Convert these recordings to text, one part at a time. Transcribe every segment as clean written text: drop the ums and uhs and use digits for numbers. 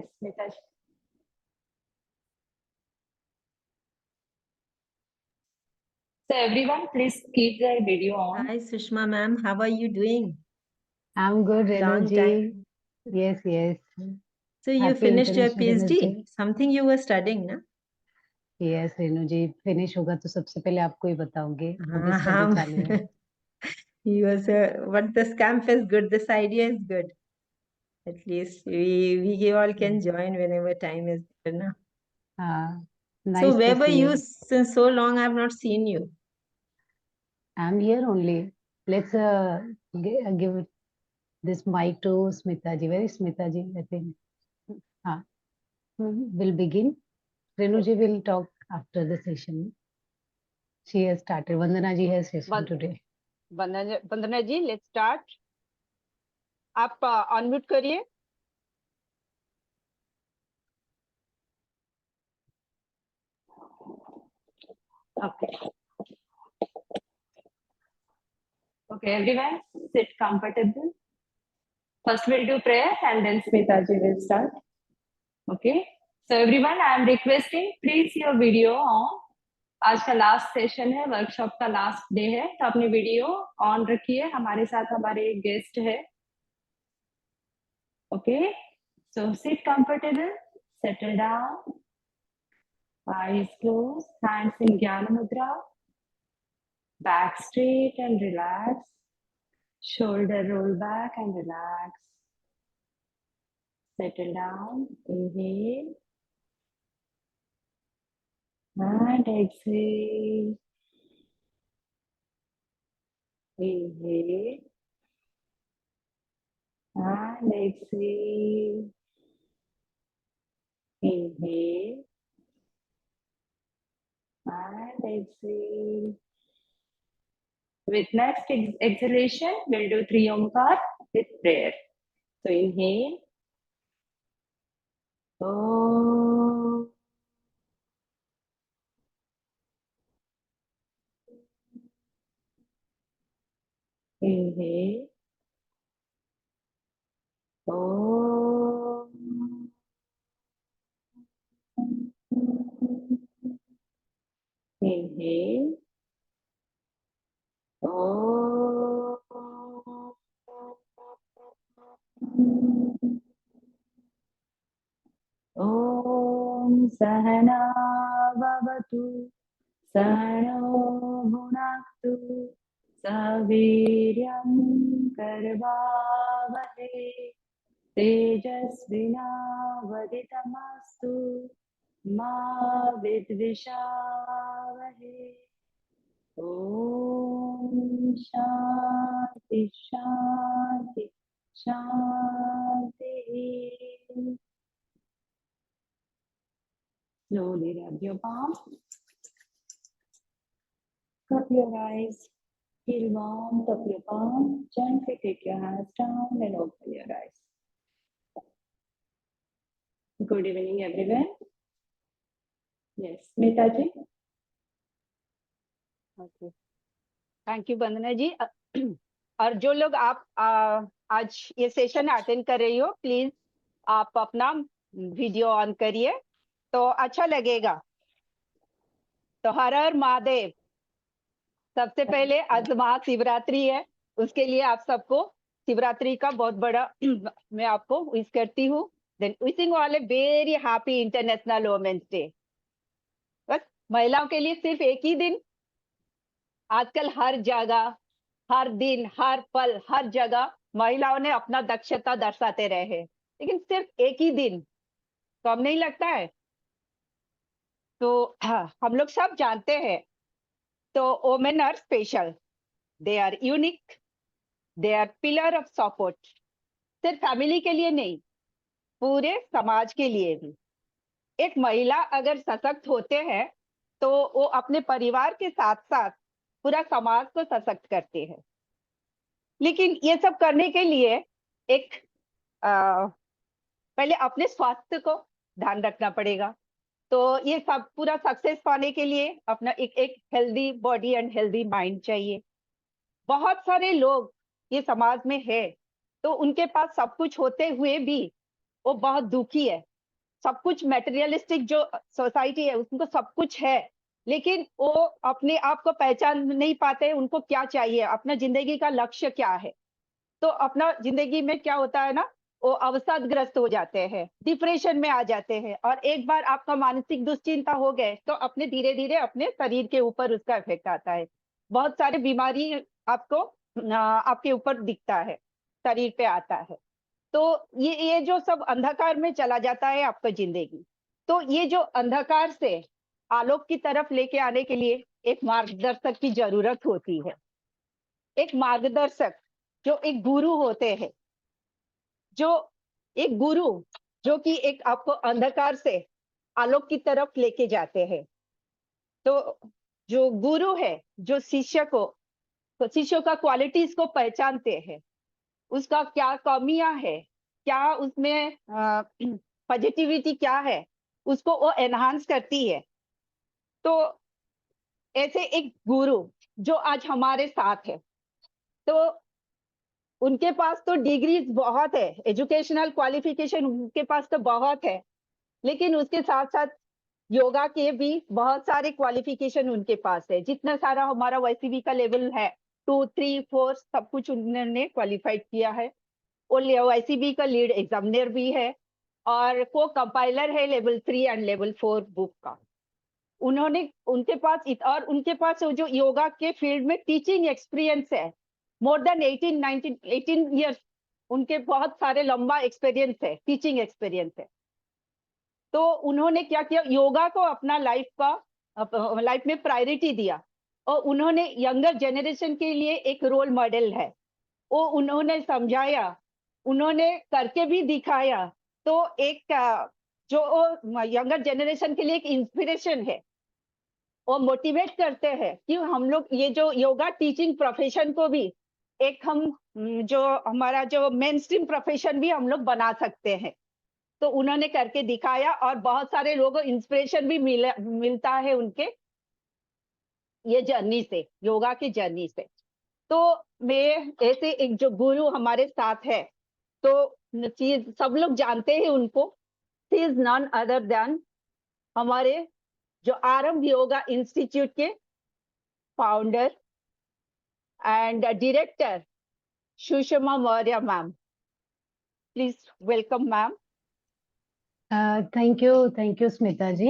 Smita ji. So everyone, please keep the video on. Hi, Sushma ma'am. How are you doing? I'm good, Long Renu ji. time. Yes, yes. So you Happy finished your International Women's PhD? Day. Something you were studying, na? Yes, Renu ji finish होगा तो सबसे पहले आपको ही बताऊंगी अभी हाँ, study चालू है You also, but this camp is good. This idea is good. At least we all can join whenever time is there, na? हाँ So nice where to were see you you. since so long? I have not seen you. I'm here only. Let's give this mic to Smita ji. Where is Smita ji? I think. हाँ we'll begin. Renu ji will talk after the session. She has started. Vandana ji has session today. Vandana ji, let's start. आप unmute करिए. Okay. Okay, everyone, sit comfortable. First, we'll do prayer and then Smita ji will start. Okay. So everyone, I am requesting please your video on. आज का last session है, workshop का last day है, तो अपनी video on रखिए. हमारे साथ हमारे गेस्ट है. Okay, so sit comfortable, settle down, eyes closed, hands in Jnana Mudra, back straight and relax, shoulder roll back and relax, settle down, inhale and exhale, inhale and exhale, inhale and exhale. With next exhalation, we'll do 3 Omkar with prayer. So inhale. Om. Inhale. Om. Inhale. Om. Om Sahana Bhavatu Sahano Bhunaktu Saviryam Karvavahe Tejasvinavaditamastu Ma Vidvishavahe. Om Shanti Shanti Shanti. Slowly rub your palms. Cup your eyes. Feel warmth of your palm. Gently take your hands down and open your eyes. Good evening, everyone. Yes, Smita ji. Okay. Thank you Vandana ji. और जो लोग आप आज ये session attend कर रही हो, please आप अपना वीडियो ऑन करिए तो अच्छा लगेगा. तो हर हर महादेव. सबसे पहले आज महाशिवरात्रि है, उसके लिए आप सबको शिवरात्रि का बहुत बड़ा मैं आपको विश करती हूँ. Then wishing all a very happy international women's Day. बस महिलाओं के लिए सिर्फ एक ही दिन. आजकल हर जगह, हर दिन, हर पल, हर जगह महिलाओं ने अपना दक्षता दर्शाते रहे हैं, लेकिन सिर्फ एक ही दिन. तो अब नहीं लगता है? तो हम लोग सब जानते हैं. तो women are special, they are unique, they are pillar of support. सिर्फ फैमिली के लिए नहीं, पूरे समाज के लिए भी. एक महिला अगर सशक्त होते हैं तो वो अपने परिवार के साथ साथ पूरा समाज को सशक्त करते हैं. लेकिन ये सब करने के लिए एक पहले अपने स्वास्थ्य को ध्यान रखना पड़ेगा. तो ये सब पूरा सक्सेस पाने के लिए अपना एक healthy body and healthy mind चाहिए. बहुत सारे लोग ये समाज में है, तो उनके पास सब कुछ होते हुए भी वो बहुत दुखी है। सब कुछ मेटेरियलिस्टिक जो सोसाइटी है उसको सब कुछ है, लेकिन वो अपने आप को पहचान नहीं पाते, उनको क्या चाहिए, अपना जिंदगी का लक्ष्य क्या है। तो अपना जिंदगी में क्या होता है ना, वो अवसादग्रस्त हो जाते हैं, डिप्रेशन में आ जाते हैं, और एक बार आपका मानसिक दुश्चिंता हो गए तो अपने धीरे धीरे अपने शरीर के ऊपर उसका इफेक्ट आता है। बहुत सारे बीमारी आपको आपके ऊपर दिखता है, शरीर पे आता है। तो ये जो सब अंधकार में चला जाता है आपका जिंदगी। तो ये जो अंधकार से आलोक की तरफ लेके आने के लिए एक मार्गदर्शक की जरूरत होती है। एक मार्गदर्शक जो एक गुरु होते हैं, जो एक गुरु जो कि एक आपको अंधकार से आलोक की तरफ लेके जाते हैं। तो जो गुरु है, जो शिष्य को, तो शिष्यों का क्वालिटीज को पहचानते हैं, उसका क्या कमियां है, क्या उसमें पॉजिटिविटी क्या है, उसको वो एनहांस करती है। तो ऐसे एक गुरु जो आज हमारे साथ है, तो उनके पास तो डिग्रीज बहुत है, एजुकेशनल क्वालिफिकेशन उनके पास तो बहुत है, लेकिन उसके साथ साथ योगा के भी बहुत सारे क्वालिफिकेशन उनके पास है। जितना सारा हमारा YCB का लेवल है, 2, 3, 4 सब कुछ उन्होंने क्वालिफाइड किया है। वो YCB का लीड एग्जामिनर भी है, और को कंपाइलर है लेवल 3 एंड लेवल 4 बुक का। उन्होंने उनके पास और उनके पास जो योगा के फील्ड में टीचिंग एक्सपीरियंस है, मोर देन 18 ईयर्स, उनके बहुत सारे लंबा एक्सपीरियंस है, टीचिंग एक्सपीरियंस है। तो उन्होंने क्या किया, योगा को अपना लाइफ में प्रायोरिटी दिया, और उन्होंने यंगर जनरेशन के लिए एक रोल मॉडल है। वो उन्होंने समझाया, उन्होंने करके भी दिखाया। तो एक जो यंगर जनरेशन के लिए एक इंस्पिरेशन है, वो मोटिवेट करते हैं कि हम लोग ये जो योगा टीचिंग प्रोफेशन को भी एक हम जो हमारा जो मेन स्ट्रीम प्रोफेशन भी हम लोग बना सकते हैं। तो उन्होंने करके दिखाया, और बहुत सारे लोगों को इंस्पिरेशन भी मिलता है उनके ये जर्नी से, योगा की जर्नी से। तो मैं ऐसे एक जो गुरु हमारे साथ है, तो चीज सब लोग जानते हैं उनको, she is none other than हमारे जो आरंभ योगा इंस्टीट्यूट के founder and director Sushma Maurya ma'am. Please welcome ma'am. Thank you Smita ji.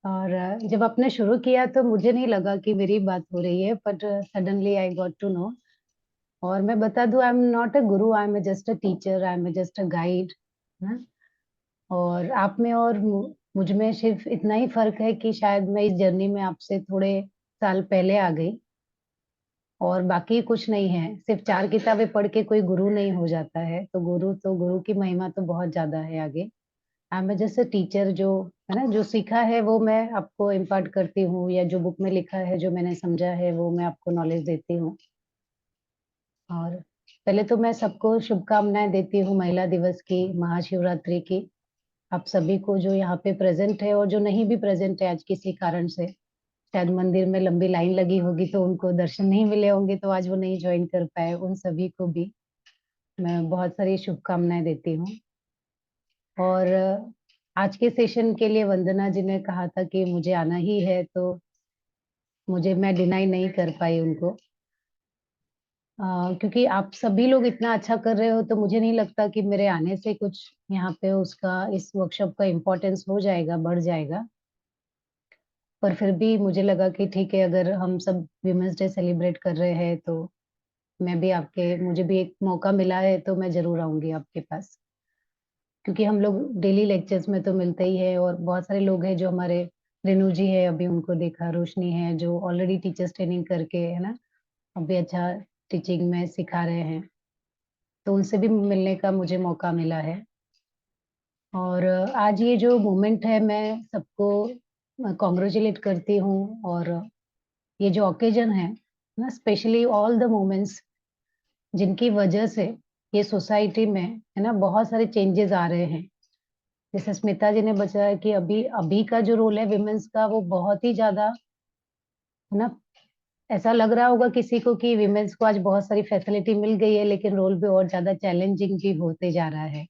और जब आपने शुरू किया तो मुझे नहीं लगा कि मेरी बात हो रही है, but suddenly I got to know. और मैं बता दूं, I am not a guru, I am just a teacher, I am just a guide. और आप में और मुझ में सिर्फ इतना ही फर्क है कि शायद मैं इस जर्नी में आपसे थोड़े साल पहले आ गई, और बाकी कुछ नहीं है। सिर्फ 4 किताबें पढ़ के कोई गुरु नहीं हो जाता है। तो गुरु की महिमा तो बहुत ज्यादा है आगे। आई एम जस्ट अ टीचर, जो है ना, जो सीखा है वो मैं आपको इम्पार्ट करती हूँ, या जो बुक में लिखा है, जो मैंने समझा है, वो मैं आपको नॉलेज देती हूँ। और पहले तो मैं सबको शुभकामनाएं देती हूँ महिला दिवस की, महाशिवरात्रि की। आप सभी को जो यहाँ पे प्रेजेंट है और जो नहीं भी प्रेजेंट है आज किसी कारण से, शायद मंदिर में लंबी लाइन लगी होगी तो उनको दर्शन नहीं मिले होंगे, तो आज वो नहीं ज्वाइन कर पाए, उन सभी को भी मैं बहुत सारी शुभकामनाएं देती हूँ। और आज के सेशन के लिए वंदना जी ने कहा था कि मुझे आना ही है, तो मैं डिनाई नहीं कर पाई उनको। क्योंकि आप सभी लोग इतना अच्छा कर रहे हो, तो मुझे नहीं लगता कि मेरे आने से कुछ यहाँ पे उसका, इस वर्कशॉप का इम्पोर्टेंस हो जाएगा, बढ़ जाएगा। पर फिर भी मुझे लगा कि ठीक है, अगर हम सब विमेंस डे सेलिब्रेट कर रहे हैं, तो मैं भी मुझे भी एक मौका मिला है, तो मैं जरूर आऊंगी आपके पास। क्योंकि हम लोग डेली लेक्चर्स में तो मिलते ही है, और बहुत सारे लोग हैं जो हमारे, रेनू जी है, अभी उनको देखा, रोशनी है जो ऑलरेडी टीचर्स ट्रेनिंग करके, है ना, अभी अच्छा टीचिंग में सिखा रहे हैं, तो उनसे भी मिलने का मुझे मौका मिला है। और आज ये जो मोमेंट है, मैं सबको कॉन्ग्रेचुलेट करती हूँ। और ये जो ओकेजन है ना, स्पेशली ऑल द मोमेंट्स जिनकी वजह से ये सोसाइटी में, है ना, बहुत सारे चेंजेस आ रहे हैं। जैसे स्मिता जी ने बताया कि अभी अभी का जो रोल है विमेंस का, वो बहुत ही ज्यादा, है ना, ऐसा लग रहा होगा किसी को कि विमेंस को आज बहुत सारी फैसिलिटी मिल गई है, लेकिन रोल भी और ज्यादा चैलेंजिंग भी होते जा रहा है।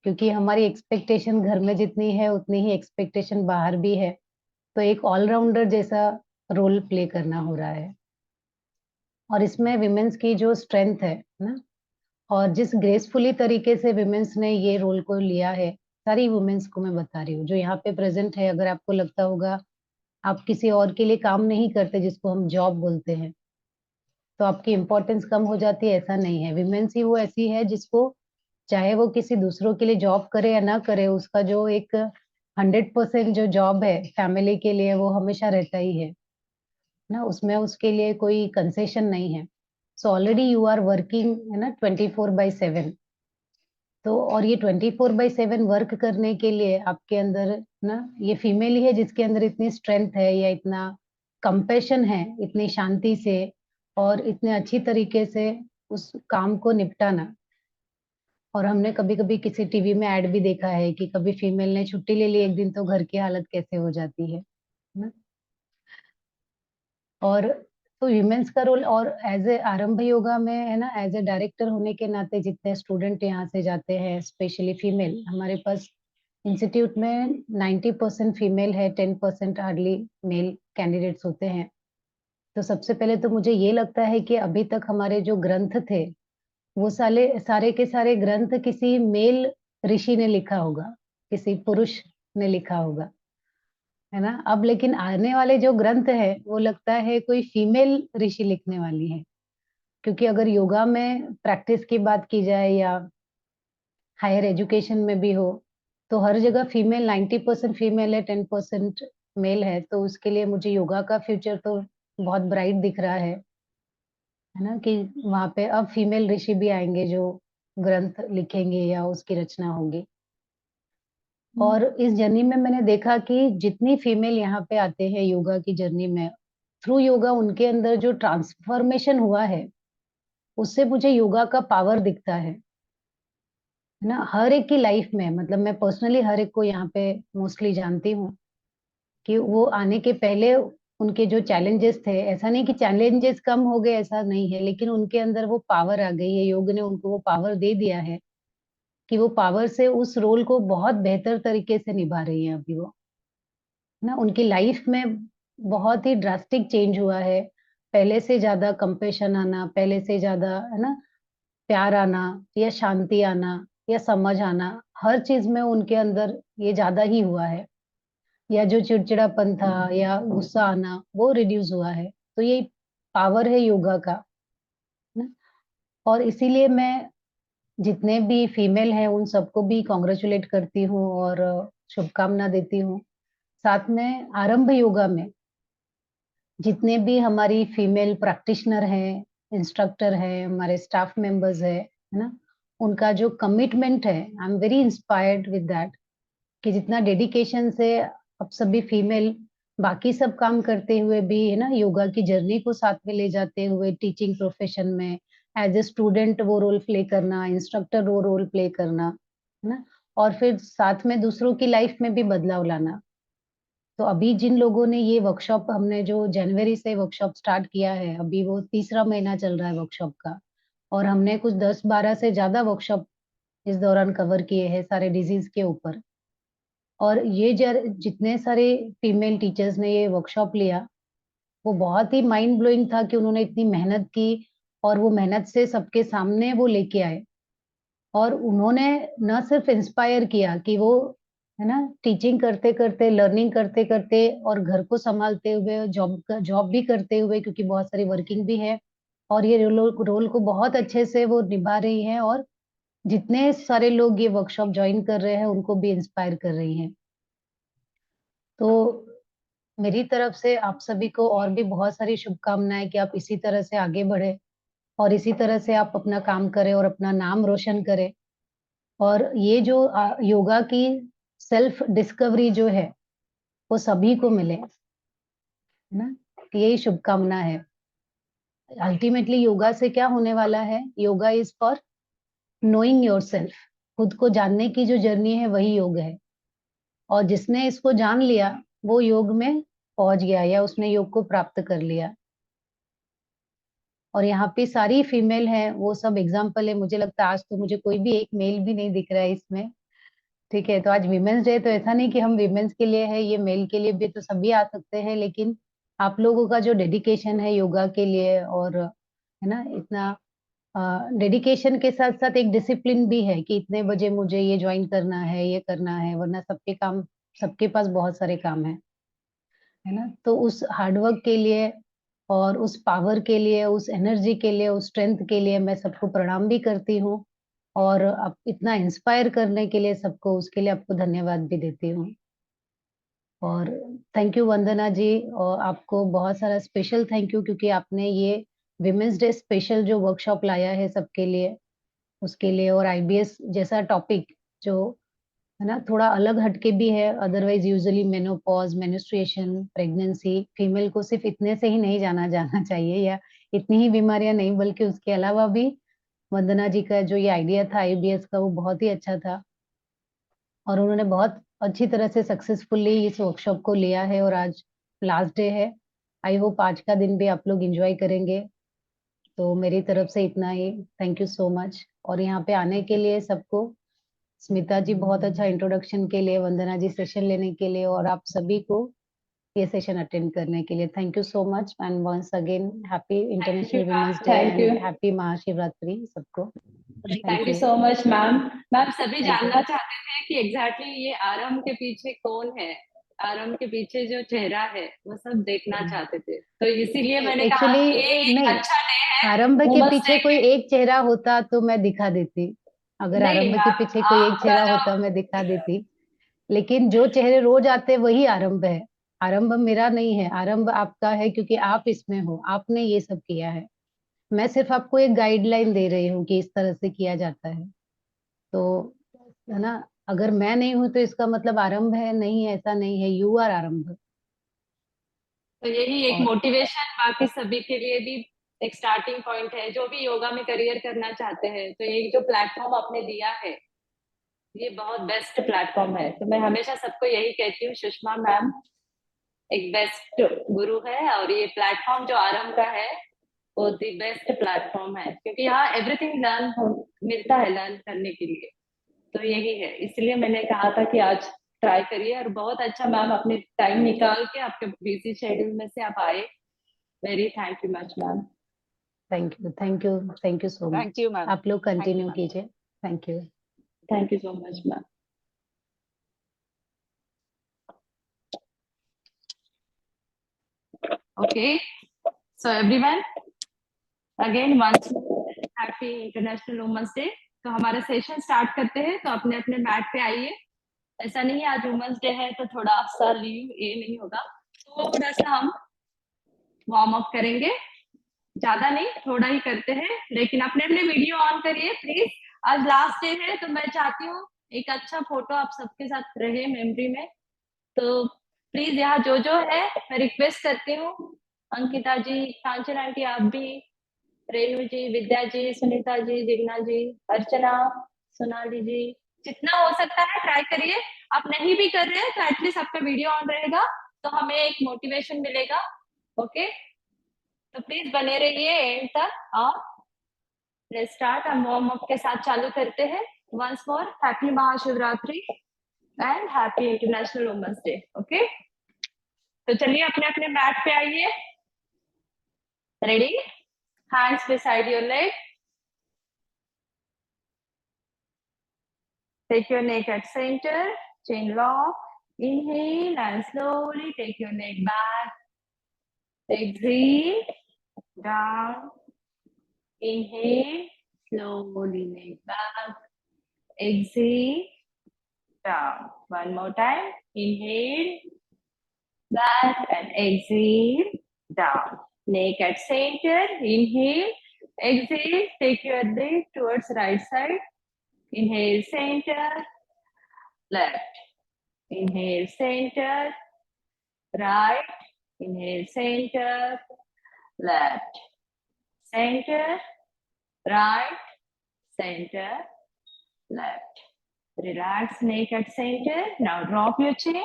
क्योंकि हमारी एक्सपेक्टेशन घर में जितनी है उतनी ही एक्सपेक्टेशन बाहर भी है, तो एक ऑलराउंडर जैसा रोल प्ले करना हो रहा है। और इसमें विमेंस की जो स्ट्रेंथ है ना, और जिस ग्रेसफुली तरीके से विमेंस ने ये रोल को लिया है, सारी वुमेन्स को मैं बता रही हूँ जो यहाँ पे प्रेजेंट है। अगर आपको लगता होगा आप किसी और के लिए काम नहीं करते, जिसको हम जॉब बोलते हैं, तो आपकी इम्पोर्टेंस कम हो जाती है, ऐसा नहीं है। विमेन्स ही वो ऐसी है जिसको, चाहे वो किसी दूसरों के लिए जॉब करे या ना करे, उसका जो एक 100% जो जॉब है फैमिली के लिए, वो हमेशा रहता ही है ना, उसमें उसके लिए कोई कंसेशन नहीं है। So already you are working है ना 24/7। तो और ये 24/7 वर्क करने के लिए आपके अंदर ना, ये फीमेल ही है जिसके अंदर इतनी स्ट्रेंथ है या इतना कंपैशन है, इतनी शांति से और इतने अच्छी तरीके से उस काम को निपटाना। और हमने कभी कभी किसी टीवी में ऐड भी देखा है कि कभी फीमेल ने छुट्टी ले ली एक दिन, तो घर की हालत कैसे हो जाती है ना। और तो ह्यूमेंस का रोल, और एज ए आरंभ योगा में है ना, एज ए डायरेक्टर होने के नाते जितने स्टूडेंट यहाँ से जाते हैं, स्पेशली फीमेल, हमारे पास इंस्टीट्यूट में 90% फीमेल है, 10% हार्डली मेल कैंडिडेट्स होते हैं। तो सबसे पहले तो मुझे ये लगता है कि अभी तक हमारे जो ग्रंथ थे, वो सारे सारे के सारे ग्रंथ किसी मेल ऋषि ने लिखा होगा, किसी पुरुष ने लिखा होगा, है ना। अब लेकिन आने वाले जो ग्रंथ है, वो लगता है कोई फीमेल ऋषि लिखने वाली है। क्योंकि अगर योगा में प्रैक्टिस की बात की जाए या हायर एजुकेशन में भी हो, तो हर जगह फीमेल, 90% फीमेल है, 10% मेल है। तो उसके लिए मुझे योगा का फ्यूचर तो बहुत ब्राइट दिख रहा है ना, कि वहां पे अब फीमेल ऋषि भी आएंगे जो ग्रंथ लिखेंगे या उसकी रचना होगी। और इस जर्नी में मैंने देखा कि जितनी फीमेल यहाँ पे आते हैं योगा की जर्नी में, थ्रू योगा उनके अंदर जो ट्रांसफॉर्मेशन हुआ है, उससे मुझे योगा का पावर दिखता है ना, हर एक की लाइफ में। मतलब मैं पर्सनली हर एक को यहाँ पे मोस्टली जानती हूँ कि वो आने के पहले उनके जो चैलेंजेस थे, ऐसा नहीं कि चैलेंजेस कम हो गए, ऐसा नहीं है, लेकिन उनके अंदर वो पावर आ गई है, योग ने उनको वो पावर दे दिया है कि वो पावर से उस रोल को बहुत बेहतर तरीके से निभा रही है अभी वो ना। उनकी लाइफ में बहुत ही ड्रास्टिक चेंज हुआ है, पहले से ज्यादा कंपेशन आना, पहले से ज्यादा है ना प्यार आना, या शांति आना, या समझ आना, हर चीज में उनके अंदर ये ज्यादा ही हुआ है। या जो चिड़चिड़ापन था या गुस्सा आना, वो रिड्यूस हुआ है। तो ये पावर है योगा का ना। और इसीलिए मैं जितने भी फीमेल हैं उन सबको भी कॉन्ग्रेचुलेट करती हूँ और शुभकामना देती हूँ। साथ में आरंभ योगा में जितने भी हमारी फीमेल प्रैक्टिशनर हैं, इंस्ट्रक्टर हैं, हमारे स्टाफ मेंबर्स है ना, उनका जो कमिटमेंट है, I am very inspired with that, कि जितना डेडिकेशन से अब सभी फीमेल बाकी सब काम करते हुए भी है ना, योगा की जर्नी को साथ में ले जाते हुए टीचिंग प्रोफेशन में एज ए स्टूडेंट वो रोल प्ले करना, इंस्ट्रक्टर वो रोल प्ले करना, है ना, और फिर साथ में दूसरों की लाइफ में भी बदलाव लाना। तो अभी जिन लोगों ने ये वर्कशॉप, हमने जो जनवरी से वर्कशॉप स्टार्ट किया है, अभी वो तीसरा महीना चल रहा है वर्कशॉप का, और हमने कुछ 10-12 से ज्यादा वर्कशॉप इस दौरान कवर किए हैं सारे डिजीज के ऊपर। और ये जितने सारे फीमेल टीचर्स ने ये वर्कशॉप लिया, वो बहुत ही माइंड ब्लोइंग था कि उन्होंने इतनी मेहनत की, और वो मेहनत से सबके सामने वो लेके आए। और उन्होंने न सिर्फ इंस्पायर किया कि वो है ना टीचिंग करते करते, लर्निंग करते करते और घर को संभालते हुए, जॉब भी करते हुए, क्योंकि बहुत सारी वर्किंग भी है, और ये रोल को बहुत अच्छे से वो निभा रही हैं, और जितने सारे लोग ये वर्कशॉप ज्वाइन कर रहे हैं उनको भी इंस्पायर कर रही हैं। तो मेरी तरफ से आप सभी को और भी बहुत सारी शुभकामनाएं कि आप इसी तरह से आगे बढ़े, और इसी तरह से आप अपना काम करें और अपना नाम रोशन करें। और ये जो योगा की सेल्फ डिस्कवरी जो है, वो सभी को मिले, है ना, यही शुभकामना है। अल्टीमेटली योगा से क्या होने वाला है, yoga is for knowing yourself. खुद को जानने की जो जर्नी है वही योग है, और जिसने इसको जान लिया वो योग में पहुंच गया, या उसने योग को प्राप्त कर लिया। और यहाँ पे सारी फीमेल हैं, वो सब एग्जाम्पल है। मुझे लगता है आज तो मुझे कोई भी एक मेल भी नहीं दिख रहा है इसमें, ठीक है, तो आज विमेंस डे, तो ऐसा नहीं कि हम विमेंस के लिए है, ये मेल के लिए भी, तो सभी आ सकते हैं, लेकिन आप लोगों का जो डेडिकेशन है योगा के लिए, और है ना, इतना डेडिकेशन के साथ साथ एक डिसिप्लिन भी है कि इतने बजे मुझे ये ज्वाइन करना है, ये करना है, वरना सबके काम, सबके पास बहुत सारे काम है ना। तो उस हार्डवर्क के लिए और उस पावर के लिए, उस एनर्जी के लिए, उस स्ट्रेंथ के लिए मैं सबको प्रणाम भी करती हूँ, और आप इतना इंस्पायर करने के लिए सबको, उसके लिए आपको धन्यवाद भी देती हूँ। और थैंक यू वंदना जी, और आपको बहुत सारा स्पेशल थैंक यू, क्योंकि आपने ये विमेंस डे स्पेशल जो वर्कशॉप लाया है सबके लिए, उसके लिए, और आईबीएस जैसा टॉपिक जो है ना, थोड़ा अलग हटके भी है। Otherwise usually menopause, menstruation, pregnancy, female को सिर्फ इतने से ही नहीं जाना जाना चाहिए, या इतनी ही बीमारियां नहीं, बल्कि उसके अलावा भी वंदना जी का जो ये आइडिया था आईबीएस का, वो बहुत ही अच्छा था, और उन्होंने बहुत अच्छी तरह से सक्सेसफुली इस वर्कशॉप को लिया है, और आज लास्ट डे है। आई होप आज का दिन भी आप लोग एंजॉय करेंगे। तो मेरी तरफ से इतना ही, थैंक यू सो मच। और यहाँ पे आने के लिए सबको, स्मिता जी बहुत अच्छा इंट्रोडक्शन के लिए, वंदना जी सेशन लेने के लिए, और आप सभी को ये सेशन अटेंड करने के लिए, thank you so much, and once again happy international women's day thank you, and happy Mahashivratri सबको। Thank you so much ma'am. Ma'am सभी Thank you. जानना चाहते थे कि एग्जैक्टली ये आरंभ के पीछे कौन है, आरंभ के पीछे जो चेहरा है वो सब देखना चाहते थे, तो इसीलिए मैंने कहा एक्चुअली कि ये एक नहीं, अच्छा डे है आरंभ के वुमेन्स पीछे डे कोई के। एक चेहरा होता तो मैं दिखा देती, अगर नहीं आरंभ के मैम, पीछे कोई एक आपका चेहरा जो होता मैं दिखा देती, लेकिन जो चेहरे रोज आते वही आरंभ है। आरंभ मेरा नहीं है, आरंभ आपका है, क्योंकि आप इसमें हो, आपने ये सब किया है। मैं सिर्फ आपको एक गाइडलाइन दे रही हूँ कि इस तरह से किया जाता है, तो है ना। अगर मैं नहीं हूं तो इसका मतलब आरंभ है नहीं, ऐसा नहीं है, यू आर आरंभ। तो यही एक और मोटिवेशन बाकी सभी के लिए भी एक स्टार्टिंग पॉइंट है, जो भी योगा में करियर करना चाहते हैं, तो ये जो प्लेटफॉर्म आपने दिया है ये बहुत बेस्ट प्लेटफॉर्म है। तो मैं हमेशा सबको यही कहती हूँ, सुषमा मैम एक बेस्ट गुरु है, और ये प्लेटफॉर्म जो आरंभ का है वो दी बेस्ट प्लेटफॉर्म है, क्योंकि यहाँ एवरीथिंग मिलता है लर्न करने के लिए। तो यही है, इसलिए मैंने कहा था कि आज ट्राई करिए, और बहुत अच्छा मैम अपने टाइम निकाल के आपके बिजी शेड्यूल में से आप आए। Very thank you much ma'am. Thank you, thank you, thank you so much. Thank you ma'am, आप लोग थैंक यू कंटिन्यू मैम। कीजिए। Thank you. Thank you so much ma'am. Okay, so everyone again once happy international women's Day. तो हमारा session start करते हैं, तो अपने अपने मैट पे आइए। ऐसा नहीं है आज वुमेन्स डे है तो थोड़ा सा लीव, ये नहीं होगा, थोड़ा सा हम वार्म अप करेंगे, ज्यादा नहीं, थोड़ा ही करते हैं, लेकिन अपने अपने वीडियो ऑन करिए प्लीज। आज लास्ट डे है तो मैं चाहती हूँ एक अच्छा फोटो आप सबके साथ रहे मेमोरी में। तो प्लीज यहाँ जो है मैं रिक्वेस्ट करती हूँ, अंकिता जी, कांचन आंटी, आप भी, रेणु जी, विद्या जी, सुनीता जी, जिग्ना जी, अर्चना, सोनाली जी, जितना हो सकता है ट्राई करिए। आप नहीं भी कर रहे हैं तो एटलीस्ट आपका वीडियो ऑन रहेगा तो हमें एक मोटिवेशन मिलेगा। ओके, तो प्लीज बने रहिए एंड तक। और लेट्स स्टार्ट, हम वार्म अप के साथ चालू करते हैं। Once more happy Mahashivratri and happy international women's Day. Okay, तो चलिए अपने अपने मैट पे आइए। Ready, hands beside your leg, take your neck at center, chin lock, inhale and slowly take your neck back, exhale, down, inhale, slowly neck back, exhale, down. One more time, inhale, back and exhale, down. Neck at center, inhale, exhale, take your leg towards right side, inhale, center, left, inhale, center, right, inhale, center, left, center, right, center, left. Relax neck at center. Now drop your chin,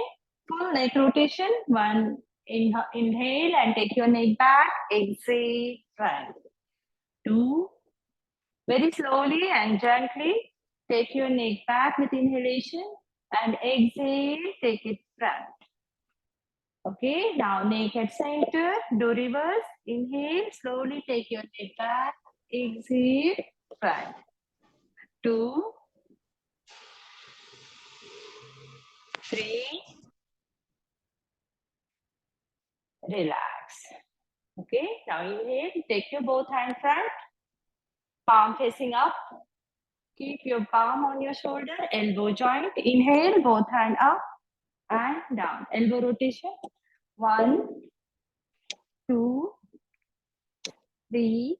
full neck rotation. One, inhale and take your neck back, exhale, front. Two, very slowly and gently take your neck back with inhalation, and exhale, take it front. Okay, now neck at center, do reverse, inhale, slowly take your neck back, exhale, front. 2, 3, relax. Okay, now inhale, take your both hand front, palm facing up. Keep your palm on your shoulder, elbow joint. Inhale, both hand up and down. Elbow rotation. 1, 2, 3.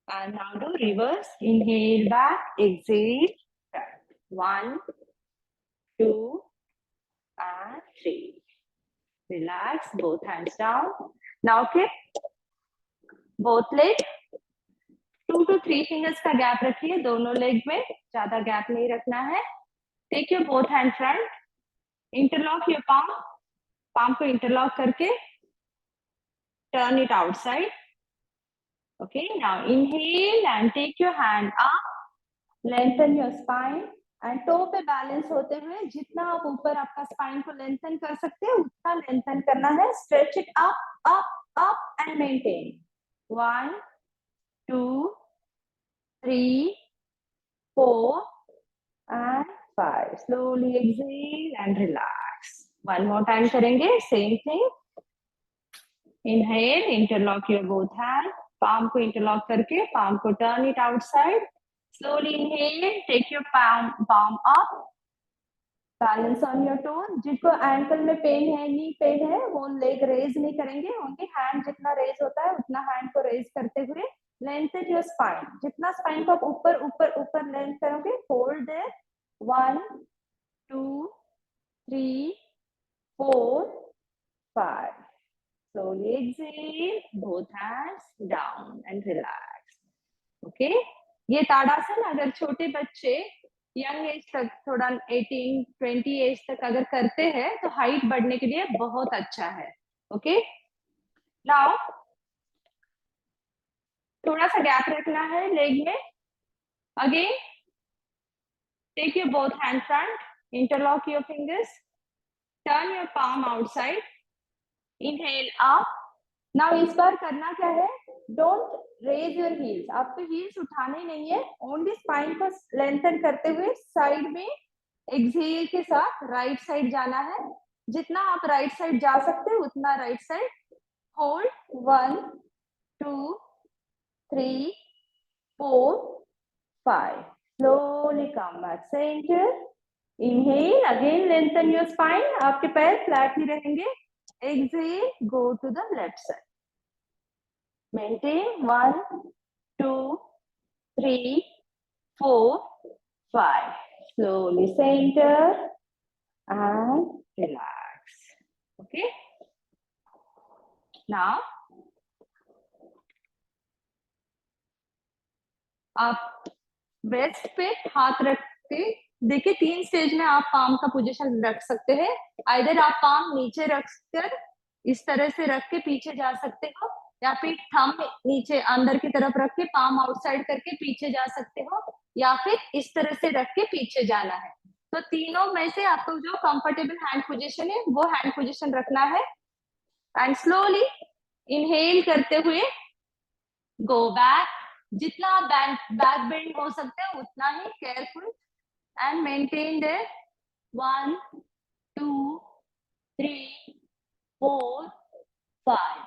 And now do reverse. Inhale back, exhale, front. 1, 2, and 3. Relax, both hands down. Now kick both legs. 2 to 3 fingers का gap रखिए दोनों leg में, ज्यादा gap नहीं रखना है. Take your both hand front. Interlock your palm. Palm को interlock करके turn it outside. Okay, now inhale and take your hand up. Lengthen your spine. And toe पे balance होते हुए जितना आप ऊपर आपका spine को lengthen कर सकते हैं उतना lengthen करना है. Stretch it up, up, up and maintain. 1, 2, 3, 4 and 5. Slowly exhale and relax. One more time करेंगे. Same thing. Inhale, interlock your both hands. Palm को interlock करके palm को turn it outside. Slowly inhale, take your palm up. Balance on your toes. जिसको ankle में pain है, knee pain है, वो leg raise नहीं करेंगे. Only hand जितना raise होता है उतना hand को raise करते हुए lengthen your spine. जितना spine को आप ऊपर ऊपर ऊपर length करोगे, hold there. 1, 2, 3, 4, 5. Slowly exhale, both hands down and relax. Okay? ये ताड़ासन अगर छोटे बच्चे यंग एज तक थोड़ा 18-20 एज तक अगर करते हैं तो हाइट बढ़ने के लिए बहुत अच्छा है. ओके, नाउ थोड़ा सा गैप रखना है लेग में. Again take your both hand front, interlock your fingers, turn your palm outside, inhale up. Now इस बार करना क्या है, डोंट रेज योर हील्स. आपको हील्स उठाने नहीं है, ओनली स्पाइन को लेंथन करते हुए साइड में एक्सहेल के साथ राइट साइड जाना है. जितना आप राइट साइड जा सकते हो उतना right side. Hold 1, 2, 3, 4, 5. Slowly come back centre. Inhale, again lengthen your spine. आपके पैर फ्लैट ही रहेंगे. Exhale, go to the left side. Maintain 1, 2, 3, 4, 5. Slowly center and relax. Okay. Now, आप ब्रेस्ट पे हाथ रख के देखिए 3 स्टेज में आप पाम का पोजीशन रख सकते हैं. आइदर आप पाम नीचे रखकर इस तरह से रख के पीछे जा सकते हो, या फिर थंब नीचे अंदर की तरफ रख के पाम आउटसाइड करके पीछे जा सकते हो, या फिर इस तरह से रख के पीछे जाना है. तो तीनों में से आपको जो कंफर्टेबल हैंड पोजीशन है वो हैंड पोजीशन रखना है. एंड स्लोली इनहेल करते हुए गो बैक. जितना आप बैक बेंड हो सकते हैं उतना ही careful and maintain there. 1, 2, 3, 4, 5.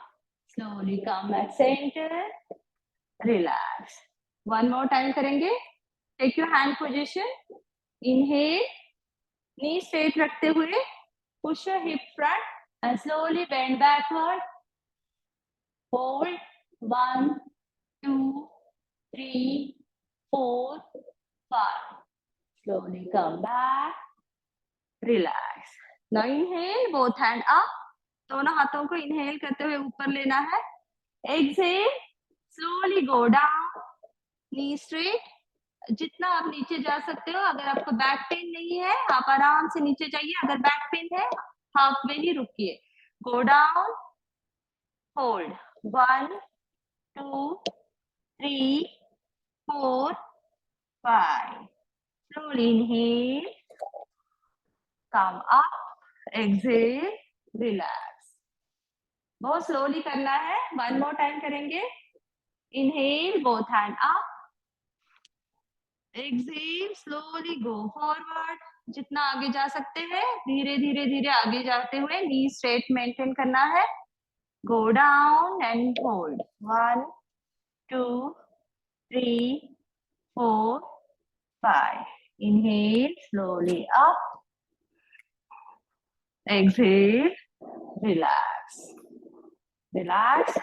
Slowly come back center. Relax. One more time करेंगे. Take your hand position. Inhale. Knee straight रखते हुए push your hip front and slowly bend backward. Hold. 1, 2, 3, 4, 5. Slowly come back. Relax. Now inhale, both hand up. दोनों हाथों को inhale करते हुए ऊपर लेना है. Exhale, slowly go down. Knee straight. जितना आप नीचे जा सकते हो. अगर आपको बैक पेन नहीं है आप आराम से नीचे जाइए. अगर बैक पेन है हाफ में ही रुकिए. Go down. Hold. 1, 2, 3, 4, 5. Slowly inhale come up, exhale, relax. बहुत slowly करना है, one more time करेंगे. Inhale, both hand up. Exhale, slowly go forward. जितना आगे जा सकते हैं, धीरे धीरे धीरे आगे जाते हुए knee straight maintain करना है. Go down and hold. 1, 2, 3, 4, 5. Inhale, slowly up. Exhale, relax. Relax.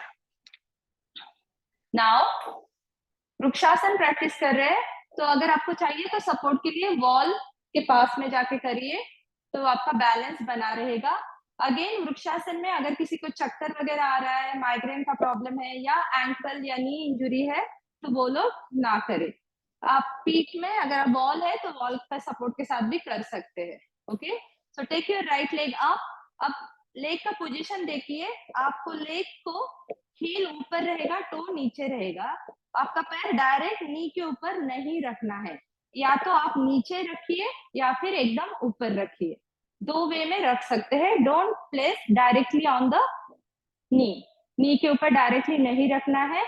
Now, vrikshasana practice कर रहे हैं, तो अगर आपको चाहिए तो सपोर्ट के लिए वॉल के पास में जाके करिए, तो आपका बैलेंस बना रहेगा. अगेन वृक्षासन में अगर किसी को चक्कर वगैरह आ रहा है, माइग्रेन का प्रॉब्लम है या एंकल या नी इंजुरी है, तो वो लोग ना करें. आप पीठ में अगर वॉल है तो वॉल का सपोर्ट के साथ भी कर सकते हैं. Okay, so take your right leg up. अब लेग का पोजीशन देखिए, आपको लेग को हील ऊपर रहेगा, टो नीचे रहेगा. आपका पैर डायरेक्ट नी के ऊपर नहीं रखना है, या तो आप नीचे रखिए या फिर एकदम ऊपर रखिए. दो वे में रख सकते हैं. Don't place directly on the knee. Knee के ऊपर डायरेक्टली नहीं रखना है,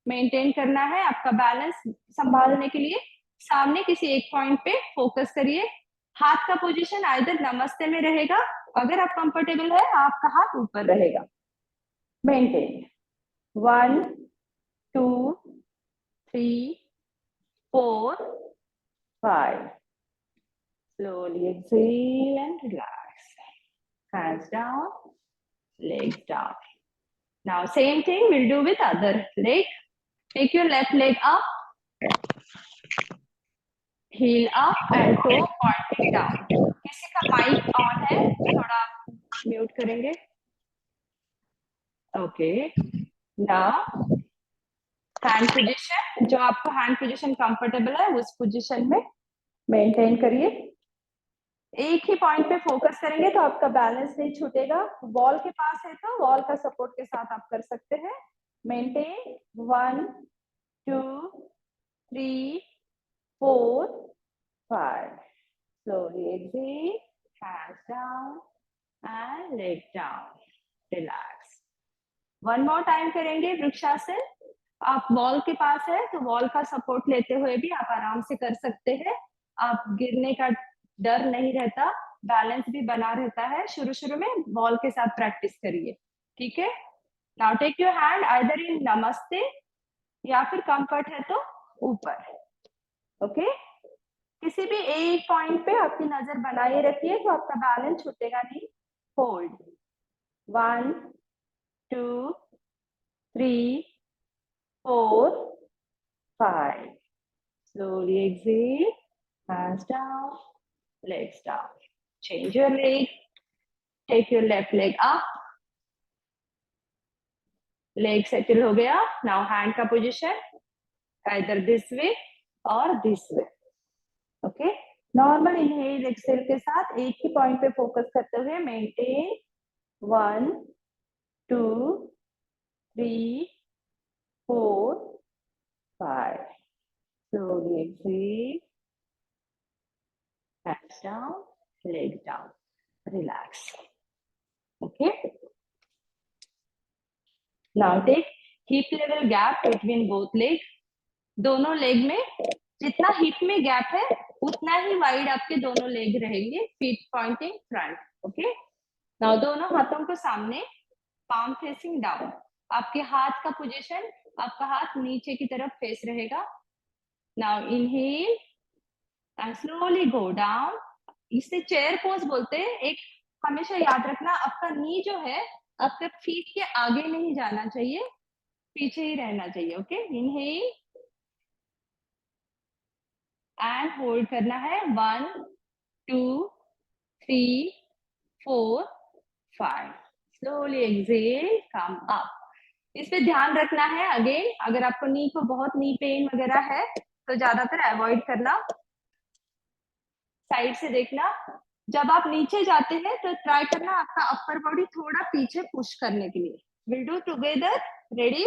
मेंटेन करना है. आपका बैलेंस संभालने के लिए सामने किसी एक पॉइंट पे फोकस करिए. हाथ का पोजीशन आइदर नमस्ते में रहेगा, अगर आप कंफर्टेबल है आपका हाथ ऊपर रहेगा. Maintain. 1, 2, 3, 4, 5. Slowly exhale and relax. Hands down, legs down. Now same thing we'll do with other leg. Take your left leg up, heel up and toe pointing down. किसी का माइक ऑन है, थोड़ा mute करेंगे. Okay. Now hand position, जो आपको hand position comfortable है उस position में मेंटेन करिए. एक ही पॉइंट पे फोकस करेंगे तो आपका बैलेंस नहीं छूटेगा. वॉल के पास है तो वॉल का सपोर्ट के साथ आप कर सकते हैं. Maintain. 1, 2, 3, 4, 5. Slowly exhale, hands down and leg down. Relax. One more time करेंगे वृक्षासन. आप वॉल के पास है तो वॉल का सपोर्ट लेते हुए भी आप आराम से कर सकते हैं. आप गिरने का डर नहीं रहता, बैलेंस भी बना रहता है. शुरू शुरू में वॉल के साथ प्रैक्टिस करिए. ठीक है. Now take your hand either in namaste या फिर कंफर्ट है तो ऊपर. ओके, किसी भी एक पॉइंट पे आपकी नजर बनाए रखिए तो आपका बैलेंस छूटेगा नहीं. Hold. 1, 2, 3, 4, 5. Slowly exhale, hands down, legs down. Change your leg. Take your left leg up. Leg settle हो गया. Now hand का position either this way or this way. Okay. Normal inhale, exhale के साथ एक ही point पे focus करते हुए maintain. 1, 2, 3, 4, 5. Slowly exhale. Hands down, leg down. Relax. Okay. Now take hip level gap between both legs. दोनों leg में जितना hip में गैप है उतना ही वाइड आपके दोनों लेग रहेंगे. Feet pointing front. Okay. Now दोनों हाथों को सामने, पाम फेसिंग डाउन. आपके हाथ का पोजीशन, आपका हाथ नीचे की तरफ फेस रहेगा. Now inhale and slowly go down. इसे चेयर पोज बोलते हैं. एक हमेशा याद रखना, आपका नी जो है आपके फीट के आगे नहीं जाना चाहिए, पीछे ही रहना चाहिए. ओके. इनहेल एंड होल्ड करना है. 1, 2, 3, 4, 5. Slowly exhale, come up. इस पे ध्यान रखना है. अगेन अगर आपको नी को बहुत नी पेन वगैरह है तो ज्यादातर अवॉइड करना, साइड से देखना. जब आप नीचे जाते हैं तो ट्राई करना आपका अपर बॉडी थोड़ा पीछे पुश करने के लिए. Will do together. Ready.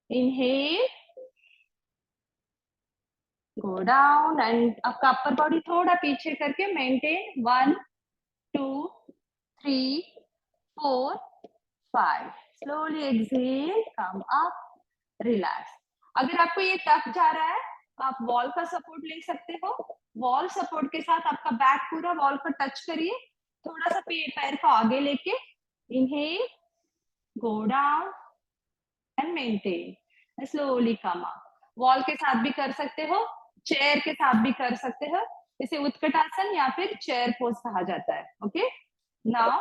Inhale go down and आपका upper body थोड़ा पीछे करके maintain 1 2 3 4 5 slowly exhale come up relax अगर आपको ये टफ जा रहा है आप वॉल का सपोर्ट ले सकते हो वॉल सपोर्ट के साथ आपका बैक पूरा वॉल को टच करिए थोड़ा सा पैर को आगे लेके inhale go down and maintain slowly come up wall के साथ भी कर सकते हो चेयर के साथ भी कर सकते हो इसे उत्कटासन या फिर चेयर पोज कहा जाता है okay now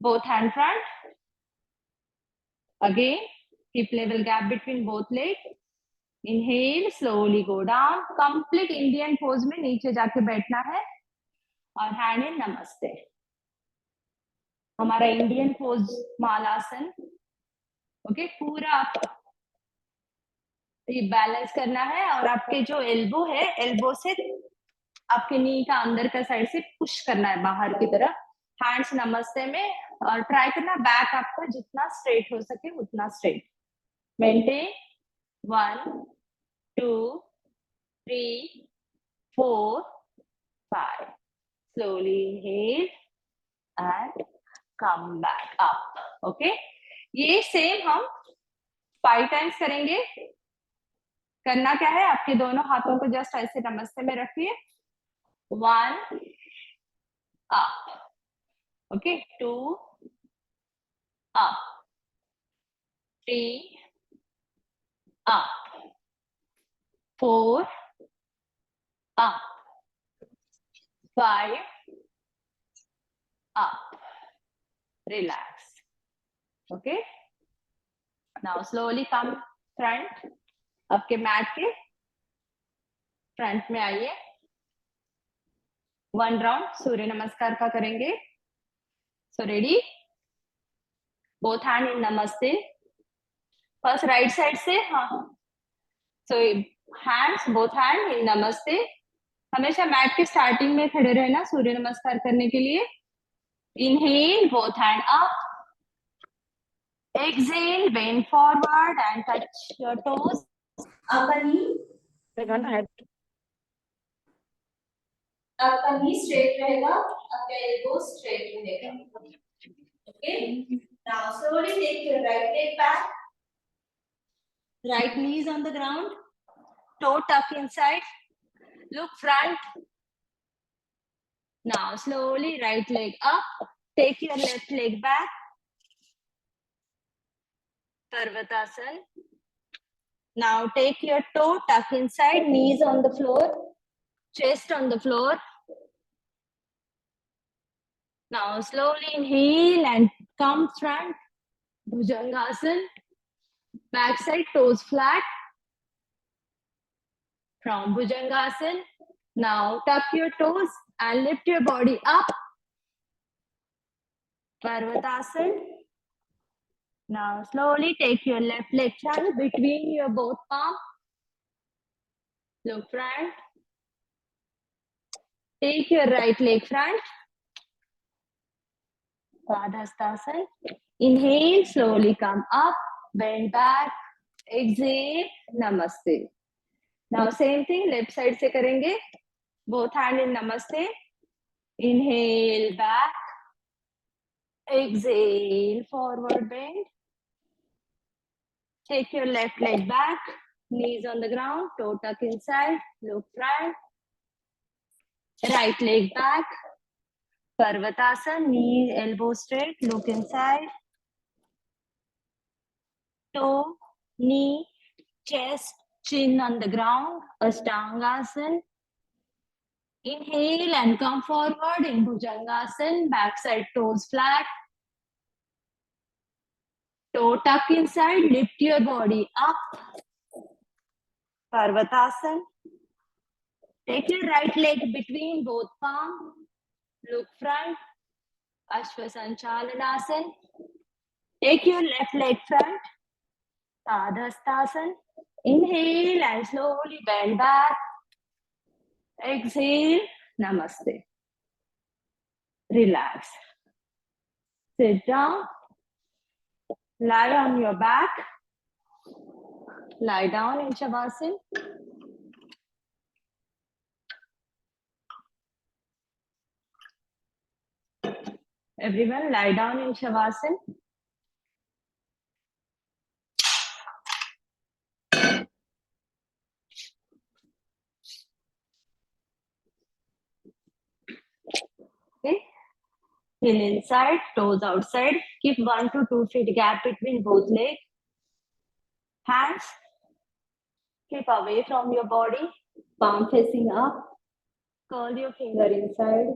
both hand front again hip level gap between both legs inhale slowly go down complete Indian pose में नीचे जाके बैठना है और हैंड इन नमस्ते हमारा इंडियन पोज मालासन ओके पूरा ये बैलेंस करना है और आपके जो एल्बो है एल्बो से आपके नी का अंदर का साइड से पुश करना है बाहर की तरफ हैंड्स नमस्ते में और ट्राई करना बैक आपका जितना स्ट्रेट हो सके उतना straight maintain 1 2 3 4 5 slowly inhale and come back up okay ये सेम हम 5 टाइम्स करेंगे करना क्या है आपके दोनों हाथों को जस्ट ऐसे नमस्ते में रखिए 1 up okay 2 up 3 up 4 up 5 up relax okay now slowly come front आपके मैट के फ्रंट में आइए 1 राउंड सूर्य नमस्कार का करेंगे so ready both hand in नमस्ते फर्स्ट राइट साइड से हाँ सो हैंड्स बोथ हैंड इन नमस्ते हमेशा मैट के स्टार्टिंग में खड़े रहना सूर्य नमस्कार करने के लिए inhale both hand up exhale bend forward and touch your toes आपका नी स्ट्रेट रहेगा आपका एल्बो स्ट्रेट रहेगा okay now slowly take your right leg back right knees on the ground toe tuck inside look front now slowly right leg up take your left leg back Parvatasana now take your toe tuck inside knees on the floor chest on the floor now slowly inhale and come front Bhujangasana back side toes flat from Bhujangasana now tuck your toes and lift your body up Parvatasana now slowly take your left leg channel between your both palms look front take your right leg front Padhastasana inhale slowly come up bend back exhale namaste now same thing left side se karenge both hand in namaste inhale back exhale forward bend take your left leg back knees on the ground toe tuck inside look front right leg back Parvatasana knee elbow straight look inside toe knee chest chin on the ground Ashtangasana inhale and come forward in Bhujangasana backside toes flat toe tuck inside lift your body up Parvatasana take your right leg between both palms look front Ashvasanchalanasana take your left leg front Tadhastasana inhale and slowly bend back exhale namaste relax sit down lie on your back lie down in Shavasana Everyone lie down in Shavasana. Okay. Heel inside, toes outside. Keep 1 to 2 feet gap between both legs. Hands keep away from your body. Palm facing up. Curl your finger inside.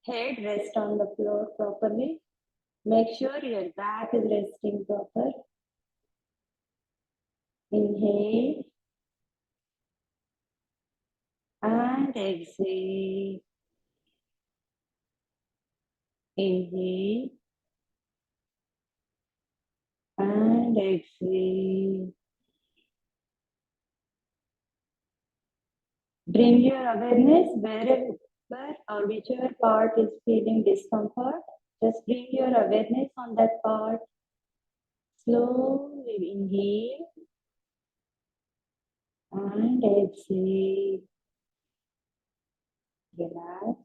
Head rest on the floor properly. Make sure your back is resting proper. Inhale and exhale. Inhale and exhale. Bring your awareness wherever or whichever part is feeling discomfort. Just bring your awareness on that part. Slowly inhale and exhale. Relax.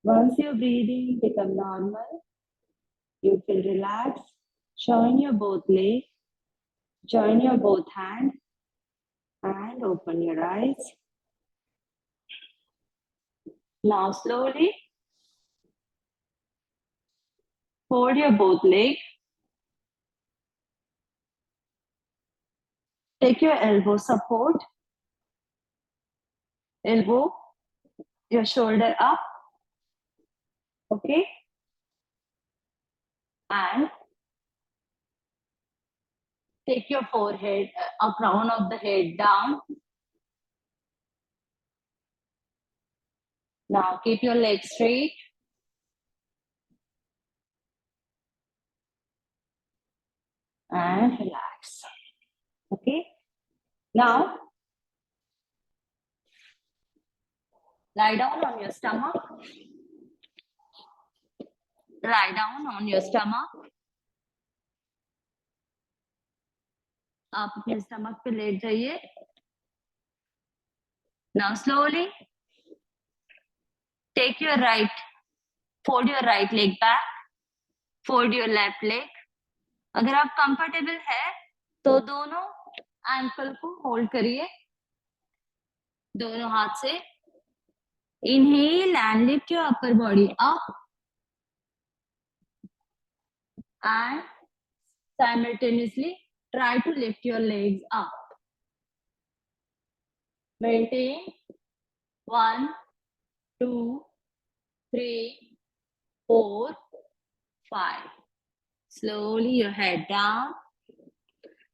Once your breathing becomes normal, you feel relaxed. Join your both legs, join your both hands, and open your eyes. Now slowly fold your both legs. Take your elbow support. Elbow, your shoulder up. Okay? And take your forehead, crown of the head down. Now keep your legs straight. And relax. Okay? Now, lie down on your stomach. Lie down on your stomach. आप अपने stomach पे late जाइए. Now slowly take your right, fold your right leg back, fold your left leg. अगर आप comfortable है तो दोनों ankle को होल्ड करिए दोनों हाथ से. Inhale and lift your upper body up and simultaneously try to lift your legs up. Maintain 1, 2, 3, 4, 5. Slowly your head down,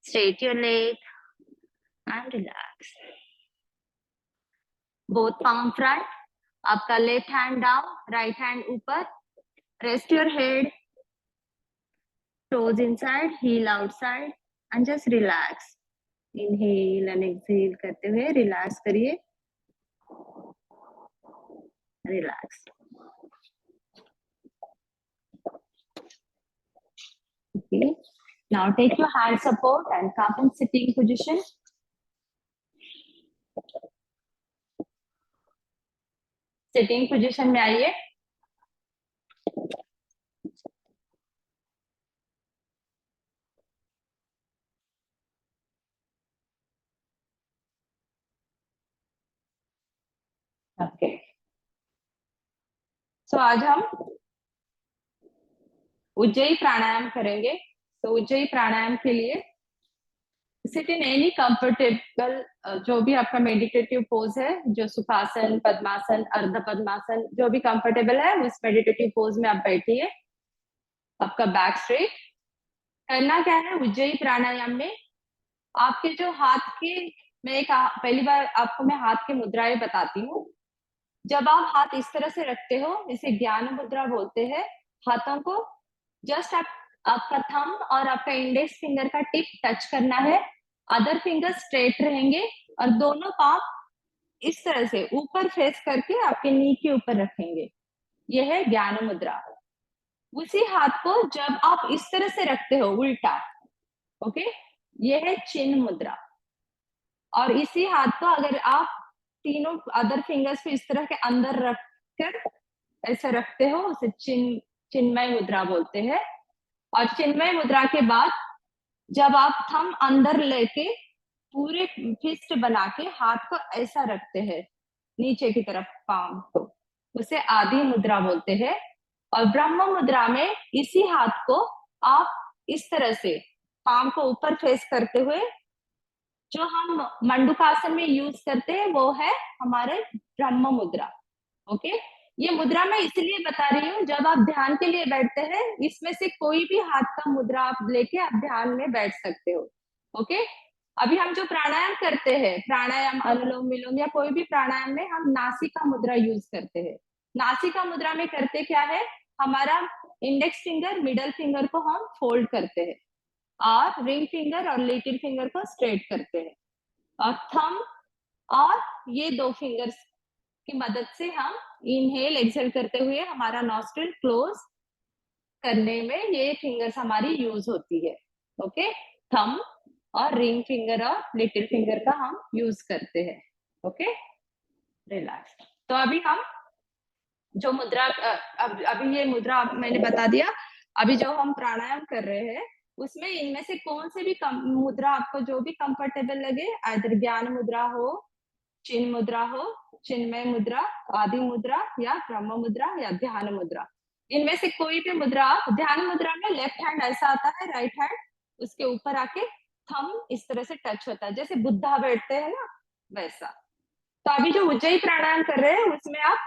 straight your leg and relax. Both palm front, आपका left hand down, right hand ऊपर. Rest your head, toes inside, heel outside and just relax. Inhale and exhale करते हुए relax करिए. Relax. Okay. Now take your hand support and come in sitting position. Sitting position में आइए. Okay. So आज हम उज्जयी प्राणायाम करेंगे. तो उज्जयी प्राणायाम के लिए सिट इन एनी कंफर्टेबल, जो भी आपका मेडिटेटिव पोज है, जो सुखासन, पद्मासन, अर्ध पद्मासन, जो भी कंफर्टेबल है उस मेडिटेटिव पोज में आप बैठिए. आपका बैक स्ट्रेट. करना क्या है उज्जयी प्राणायाम में, आपके जो हाथ के, मैं एक पहली बार आपको मैं हाथ की मुद्राएं बताती हूँ. जब आप हाथ इस तरह से रखते हो, इसे ज्ञान मुद्रा बोलते हैं. हाथों को जस्ट आपका थंब और आपका इंडेक्स फिंगर का टिप टच करना है. अदर फिंगर स्ट्रेट रहेंगे और दोनों पांव इस तरह से ऊपर फेस करके आपके नी के ऊपर रखेंगे. यह है ज्ञान मुद्रा. उसी हाथ को जब आप इस तरह से रखते हो उल्टा, ओके, यह है चिन्ह मुद्रा. और इसी हाथ को अगर आप तीनों अदर फिंगर्स को इस तरह के अंदर रखकर ऐसे रखते हो, उसे चिन्मय मुद्रा बोलते हैं। और चिन्मय मुद्रा के बाद जब आप थंब अंदर लेके पूरे फिस्ट बना के हाथ को ऐसा रखते हैं नीचे की तरफ पाम को, उसे आदि मुद्रा बोलते हैं। और ब्रह्म मुद्रा में इसी हाथ को आप इस तरह से पाम को ऊपर फेस करते हुए, जो हम मंडूकासन में यूज करते हैं वो है हमारे ब्रह्म मुद्रा। ओके, ये मुद्रा मैं इसलिए बता रही हूँ, जब आप ध्यान के लिए बैठते हैं इसमें से कोई भी हाथ का मुद्रा आप लेके आप ध्यान में बैठ सकते हो। ओके, अभी हम जो प्राणायाम करते हैं, प्राणायाम अनुलोम विलोम या कोई भी प्राणायाम में हम नासिका मुद्रा यूज करते हैं। नासिका मुद्रा में करते क्या है, हमारा इंडेक्स फिंगर मिडल फिंगर को हम फोल्ड करते हैं और रिंग फिंगर और लिटिल फिंगर को स्ट्रेट करते हैं, और थंब और ये दो फिंगर्स की मदद से हम इनहेल एक्सहेल करते हुए हमारा नॉस्ट्रिल क्लोज करने में ये फिंगर्स हमारी यूज होती है। ओके, थंब और रिंग फिंगर और लिटिल फिंगर का हम यूज करते हैं। Okay, relax. तो अभी हम जो मुद्रा अभी ये मुद्रा मैंने बता दिया। अभी जो हम प्राणायाम कर रहे हैं उसमें इनमें से कौन से भी मुद्रा आपको जो भी कंफर्टेबल लगे, आइदर ज्ञान मुद्रा हो, चिन्ह मुद्रा हो, चिन्मय मुद्रा, आदि मुद्रा या ब्रह्म मुद्रा या ध्यान मुद्रा, इनमें से कोई भी मुद्रा आप, ध्यान मुद्रा में लेफ्ट हैंड ऐसा आता है, राइट हैंड उसके ऊपर आके थंब इस तरह से टच होता है, जैसे बुद्धा बैठते हैं ना वैसा। तो अभी जो उज्जयी प्राणायाम कर रहे हैं उसमें आप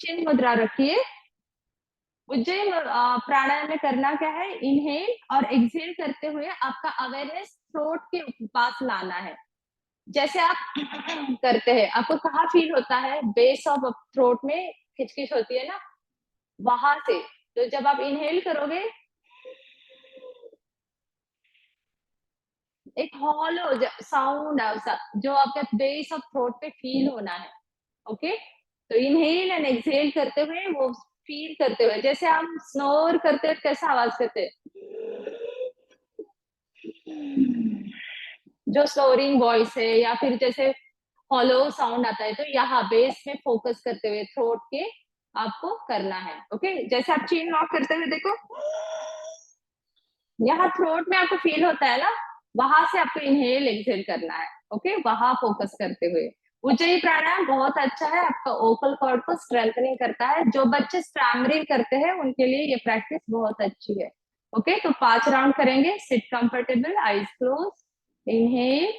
चिन्ह मुद्रा रखिए। उज्जयी प्राणायाम में करना क्या है, इनहेल और एक्सहेल करते हुए आपका अवेयरनेस थ्रोट के पास लाना है। जैसे आप करते हैं आपको कहाँ फील होता है, बेस ऑफ थ्रोट में खिचखिच होती है ना, वहां से। तो जब आप इनहेल करोगे एक हॉलो साउंड जो आपके बेस ऑफ थ्रोट पे फील होना है। ओके, तो इनहेल एंड एक्सहेल करते हुए वो फील करते हुए, जैसे हम स्नोर करते हैं कैसा आवाज करते हैं, जो स्नोरिंग वॉइस है, या फिर जैसे हॉलो साउंड आता है, तो यहाँ बेस में फोकस करते हुए थ्रोट के आपको करना है। ओके, जैसे आप चीन लॉक करते हुए देखो, यहाँ थ्रोट में आपको फील होता है ना, वहां से आपको इनहेल एक्सहेल करना है। ओके, वहां फोकस करते हुए। उज्जयी प्राणायाम बहुत अच्छा है, आपका ओकल कॉर्ड को स्ट्रेंथनिंग करता है। जो बच्चे स्टैमरिंग करते हैं उनके लिए ये प्रैक्टिस बहुत अच्छी है। ओके, तो 5 राउंड करेंगे। Sit comfortable, eyes close, inhale,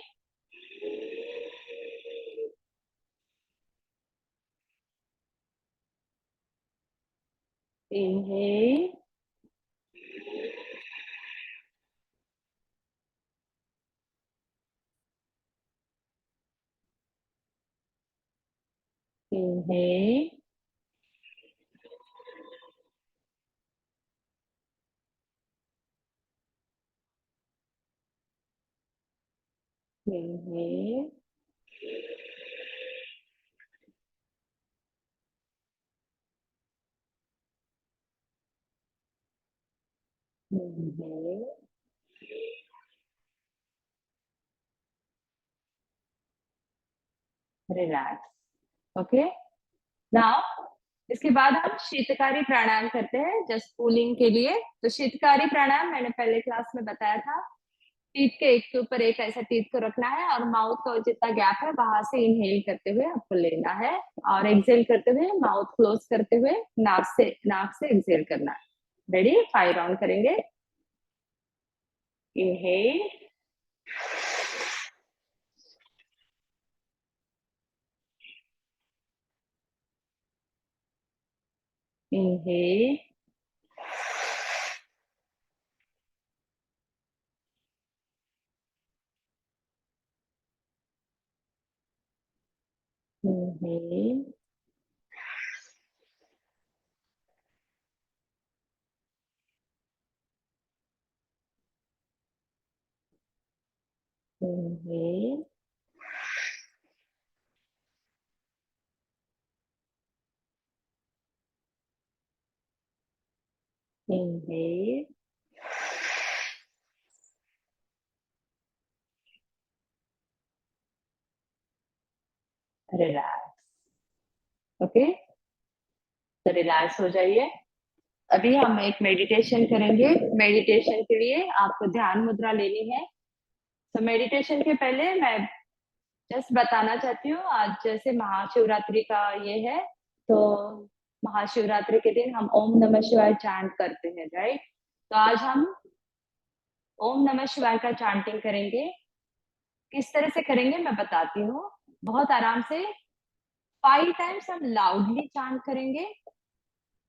inhale, inhale, inhale, inhale, relax. Okay, now इसके बाद हम शीतकारी प्राणायाम करते हैं जस्ट कूलिंग के लिए। तो शीतकारी प्राणायाम मैंने पहले क्लास में बताया था, टीथ के एक के ऊपर एक ऐसा टीथ को रखना है और माउथ का जितना गैप है वहां से इनहेल करते हुए आपको लेना है, और एक्सहेल करते हुए माउथ क्लोज करते हुए नाक से एक्सहेल करना है। रेडी, 5 राउंड करेंगे। Inhale, inhale, inhale, inhale, inhale, relax. Okay, तो रिलैक्स हो जाइए। अभी हम एक मेडिटेशन करेंगे। मेडिटेशन के लिए आपको ध्यान मुद्रा लेनी है। तो मेडिटेशन के पहले मैं जस्ट बताना चाहती हूँ, आज जैसे महाशिवरात्रि का ये है, तो महाशिवरात्रि के दिन हम ओम नमः शिवाय चैंट करते हैं, राइट? तो आज हम ओम नमः शिवाय का चैंटिंग करेंगे। किस तरह से करेंगे मैं बताती हूँ। बहुत आराम से 5 टाइम्स हम लाउडली चैंट करेंगे।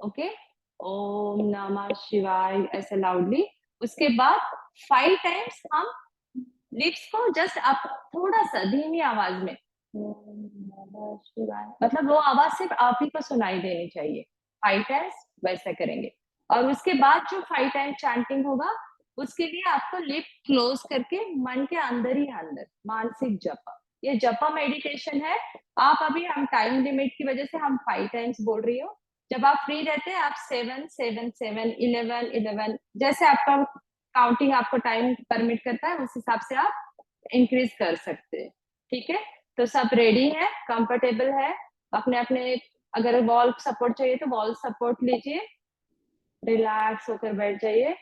ओके, ओम नमः शिवाय ऐसे लाउडली। उसके बाद 5 टाइम्स हम लिप्स को जस्ट आप थोड़ा सा धीमी आवाज में ओम नमः शिवाय, मतलब वो आवाज सिर्फ आप ही को सुनाई देनी चाहिए। 5 टाइम्स वैसे करेंगे। और उसके बाद जो 5 टाइम चैंटिंग होगा उसके लिए आपको लिप क्लोज करके मन के अंदर ही अंदर मानसिक जप, ये जपा मेडिटेशन है। आप अभी हम टाइम लिमिट की वजह से हम 5 टाइम्स बोल रही हो। जब आप फ्री रहते हैं आप 7 7 7 11 11 जैसे आपका काउंटिंग आपको टाइम परमिट करता है उस हिसाब से आप इंक्रीज कर सकते हैं। ठीक है, तो सब रेडी है, कंफर्टेबल है, अपने अपने अगर वॉल सपोर्ट चाहिए तो वॉल सपोर्ट लीजिए, रिलैक्स होकर बैठ जाइए।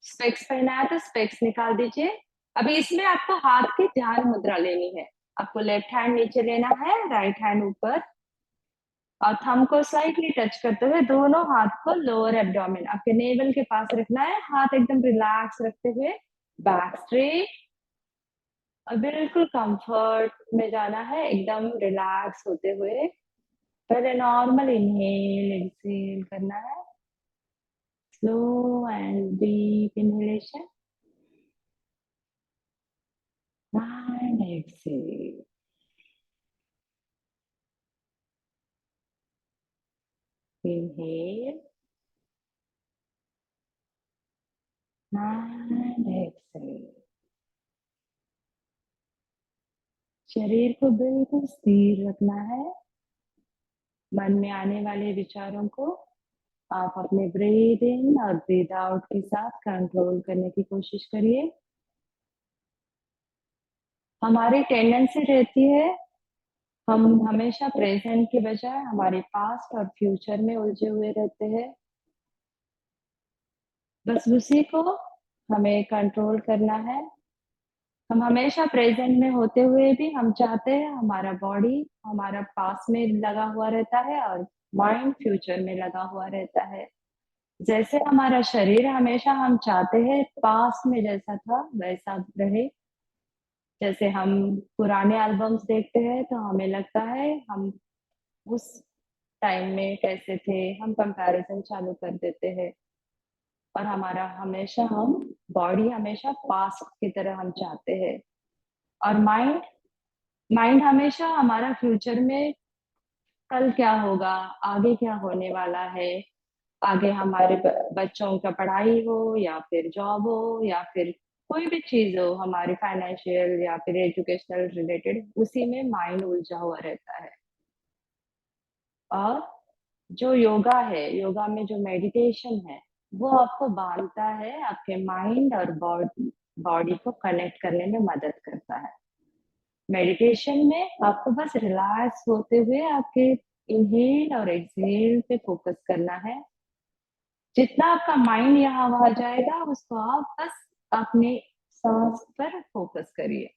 स्पेक्स पहना है तो स्पेक्स निकाल दीजिए। अभी इसमें आपको हाथ की ध्यान मुद्रा लेनी है। आपको लेफ्ट हैंड नीचे लेना है, राइट हैंड ऊपर, और थंब को स्लाइटली टच करते हुए दोनों हाथ को लोअर एब्डोमेन आपके नेवल के पास रखना है। हाथ एकदम रिलैक्स रखते हुए बैक स्ट्रेट और बिल्कुल कंफर्ट में जाना है, एकदम रिलैक्स होते हुए। पहले नॉर्मल इनहेल एक्सहेल करना है, slow and deep inhalation and exhale. Inhale and exhale। शरीर को बिल्कुल स्थिर रखना है। मन में आने वाले विचारों को आप अपने ब्रीद इन और ब्रीद आउट के साथ कंट्रोल करने की कोशिश करिए। हमारी टेंडेंसी रहती है हम हमेशा प्रेजेंट के बजाय हमारे पास्ट और फ्यूचर में उलझे हुए रहते हैं। बस उसी को हमें कंट्रोल करना है। हम हमेशा प्रेजेंट में होते हुए भी हम चाहते हैं हमारा बॉडी हमारा पास में लगा हुआ रहता है और माइंड फ्यूचर में लगा हुआ रहता है। जैसे हमारा शरीर हमेशा हम चाहते हैं पास में जैसा था वैसा रहे। जैसे हम पुराने एल्बम्स देखते हैं तो हमें लगता है हम उस टाइम में कैसे थे, हम कंपैरिजन चालू कर देते हैं। और हमारा हमेशा हम बॉडी हमेशा पास्ट की तरह हम चाहते हैं। और माइंड माइंड हमेशा हमारा फ्यूचर में कल क्या होगा, आगे क्या होने वाला है, आगे हमारे बच्चों का पढ़ाई हो या फिर जॉब हो या फिर कोई भी चीज हो हमारी फाइनेंशियल या फिर एजुकेशनल रिलेटेड, उसी में माइंड उलझा हुआ रहता है। और जो योगा है, योगा में जो मेडिटेशन है वो आपको बांधता है, आपके माइंड और बॉडी को कनेक्ट करने में मदद करता है। मेडिटेशन में आपको बस रिलैक्स होते हुए आपके इनहेल और एक्सहेल पे फोकस करना है। जितना आपका माइंड यहाँ वहां जाएगा उसको आप बस अपने सांस पर फोकस करिए।